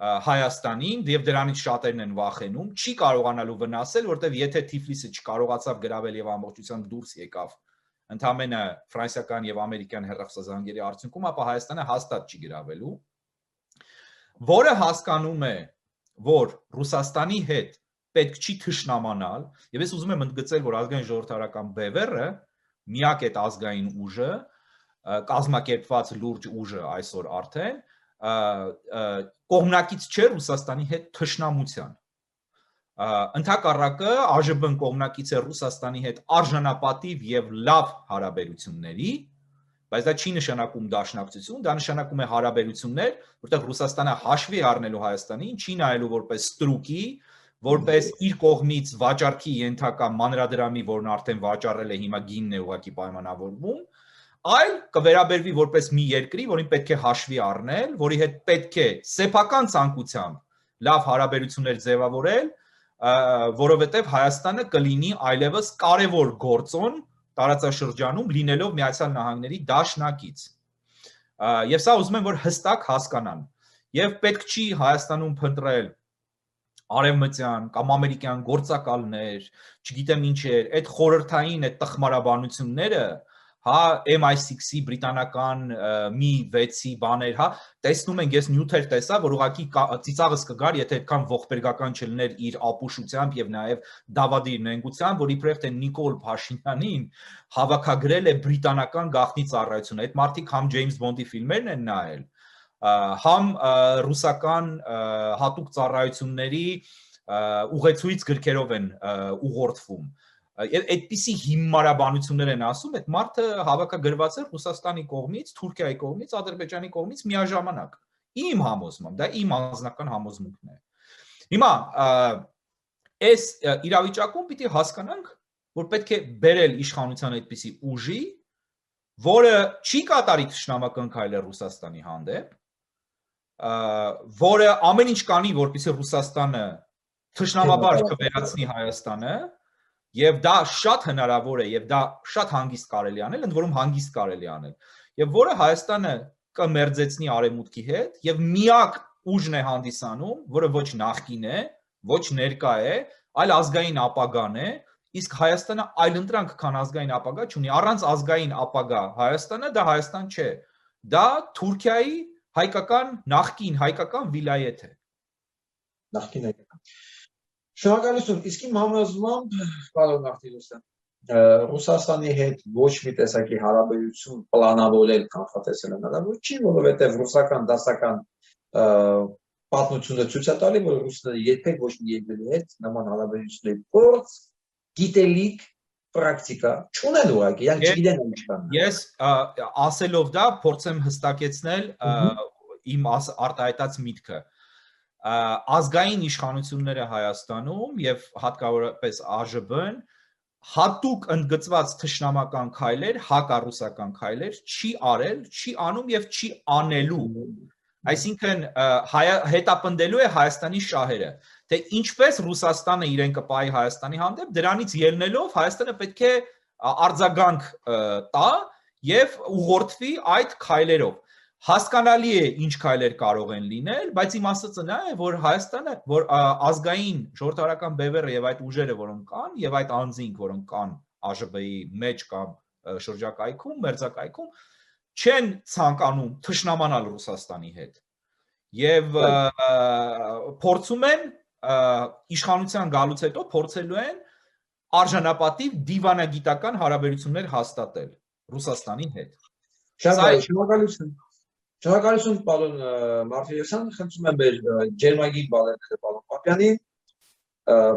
Հայաստանին, եւ դրանից շատերն են վախենում, չի կարողանալու վնասել, որտեվ եթե Թիֆլիսը չկարողացավ գրավել եւ ամբողջությամբ դուրս եկավ ընդամենը ֆրանսիական եւ ամերիկյան հեռախոսազանգերի արդյունքում, ապա Հայաստանը հաստատ չի գրավելու, որը հասկանում է, որ Ռուսաստանի հետ պետք չի թշնամանալ, եւ ես ուզում եմ ընդգծել, որ ազգային ժողովրդարական բևեռը միակ այդ ազգային ուժը, կազմակերպված լուրջ ուժը այսօր արդեն կողմնակից չէ Ռուսաստանի հետ թշնամության։ Ընդհակառակը ԱԺԲ-ն կողմնակից է Ռուսաստանի հետ արժանապատիվ եւ լավ հարաբերությունների, բայց դա չի նշանակում դաշնակցություն, դա նշանակում է հարաբերություններ, որտեղ Ռուսաստանը հաշվի առնելու Հայաստանին, չի նայելու որպես ստրուկի, որպես իր կողմից վաճառքի ենթակա մանրադրամի, որն արդեն վաճառել է, հիմա գինն է ուղղակի պայմանավորվում, այլ կվերաբերվի որպես մի երկրի, որին պետք է հաշվի առնել, որի հետ պետք է սեփական ցանկությամբ լավ հարաբերություններ ձևավորել, որովհետև Հայաստանը կլինի այլևս կարևոր գործոն տարածաշրջանում լինելով Միացյալ Նահանգների դաշնակից։ Եվ սա ուզում եմ, որ հստակ հասկանան։ Եվ պետք չի Հայաստանում փնտրել արևմտյան կամ ամերիկյան գործակալներ, չգիտեմ ինչեր, այդ խորհրդային այդ տխմարաբանությունները, հա MI6-ի բրիտանական մի 6-ի բաներ, հա, տեսնում ենք, ես նյութեր տեսա, որ ուղղակի ծիծաղս կգար, եթե այդքան ողբերգական չլիներ իր ապուշությամբ եւ նաեւ դավադիր նենգությամբ, որ իբրև թե Նիկոլ Փաշինյանին հավաքագրել է բրիտանական գաղտնի ծառայությունը։ Այդ մարդիկ համ Ջեյմս Բոնդի ֆիլմերն են նայել, համ ռուսական հատուկ ծառայությունների ուղեցույց գրքերով են ուղղորդվում։ Այդպիսի հիմարաբանություններ են ասում, այդ մարդը հավաքագրված է Ռուսաստանի կողմից, Թուրքիայի կողմից, Ադրբեջանի կողմից միաժամանակ։ Իմ համոզմամբ, դա իմ անձնական համոզմունքն է։ Հիմա այս իրավիճակում պիտի հասկանանք, որ պետք է բերել իշխանության այդպիսի ուժի, որը չի կատարի թշնամական քայլեր Ռուսաստանի հանդեպ, որը ամեն ինչ կանի, որպեսզի Ռուսաստանը թշնամաբար չվերացնի Հայաստանը, եւ դա շատ հնարավոր է եւ դա շատ հանգիստ կարելի անել, ընդ որում հանգիստ կարելի անել, եւ որը Հայաստանը կմերձեցնի արևմուտքի հետ եւ միակ ուժն է հանդիսանում, որը ոչ նախկին է, ոչ ներկա է, այլ ազգային ապագան է, իսկ Հայաստանը այլընտրանք քան ազգային ապագա չունի, առանց ազգային ապագա Հայաստանը դա Հայաստան չէ, դա Թուրքիայի հայկական նախկին հայկական վիլայեթ է։ Նախկին հայկական։ Շնորհակալություն, իսկ իմ համոզմամբ, պարոն Մարտիրոսյան, Ռուսաստանի հետ ոչ մի տեսակի հարաբերություն պլանավորել կանխատեսել հնարավոր չի, որովհետև ռուսական դասական պատմությունը ցույց է տալի, որ ռուսները երբեք ոչ մի երկրի հետ նման հարաբերությունների փորձ, գիտելիք, պրակտիկա չունեն ուղղակի, իրանք չգիտեն ինչ կան։ Ես ասելով դա փորձեմ հստակեցնել իմ արտահայտած միտքը։ Ազգային իշխանությունները Հայաստանում եւ հատկավորապես ԱԺԲ-ն հատուկ ընդգծված թշնամական քայլեր, հակառուսական քայլեր չի արել, չի անում եւ չի անելու։ Այսինքն հետապնդելու է Հայաստանի շահերը, թե ինչպես Ռուսաստանը իրեն կպահի Հայաստանի հանդեպ, դրանից ելնելով Հայաստանը պետք է արձագանք տա եւ ուղղորդվի այդ քայլերով։ Հասկանալի է ինչ քայլեր կարող են լինել, բայց իմ ասածը նա է, որ Հայաստանը, որ ազգային ժողովրդարական բևեռը եւ այդ ուժերը, որոնք կան, եւ այդ անձինք, որոնք կան ԱԺԲ-ի մեջ կամ շրջակայքում, մերձակայքում, չեն ցանկանում թշնամանալ Ռուսաստանի հետ եւ փորձում են իշխանության գալուց հետո փորձելու են արժանապատիվ դիվանագիտական հարաբերություններ հաստատել Ռուսաստանի հետ։ Շնորհակալություն։ Շնորհակալություն պարոն Մարտիրոսյան, խնդրում եմ մեր ջերմագին բալերները պարոն Պապյանին,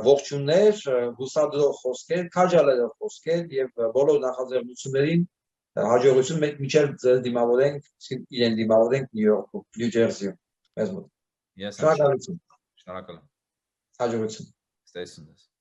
ողջուններ, հուսադրող խոսքեր, քաջալերող խոսքեր եւ բոլոր նախաձեռնություններին հաջողություն մենք միջև դիմավորենք, իրեն դիմավորենք Նյու Յորքում, Նյու Ջերսիում, մեզ մոտ։ Ես Շնորհակալություն։ շնորհակալ եմ։ Հաջողություն։ Ստեսնես։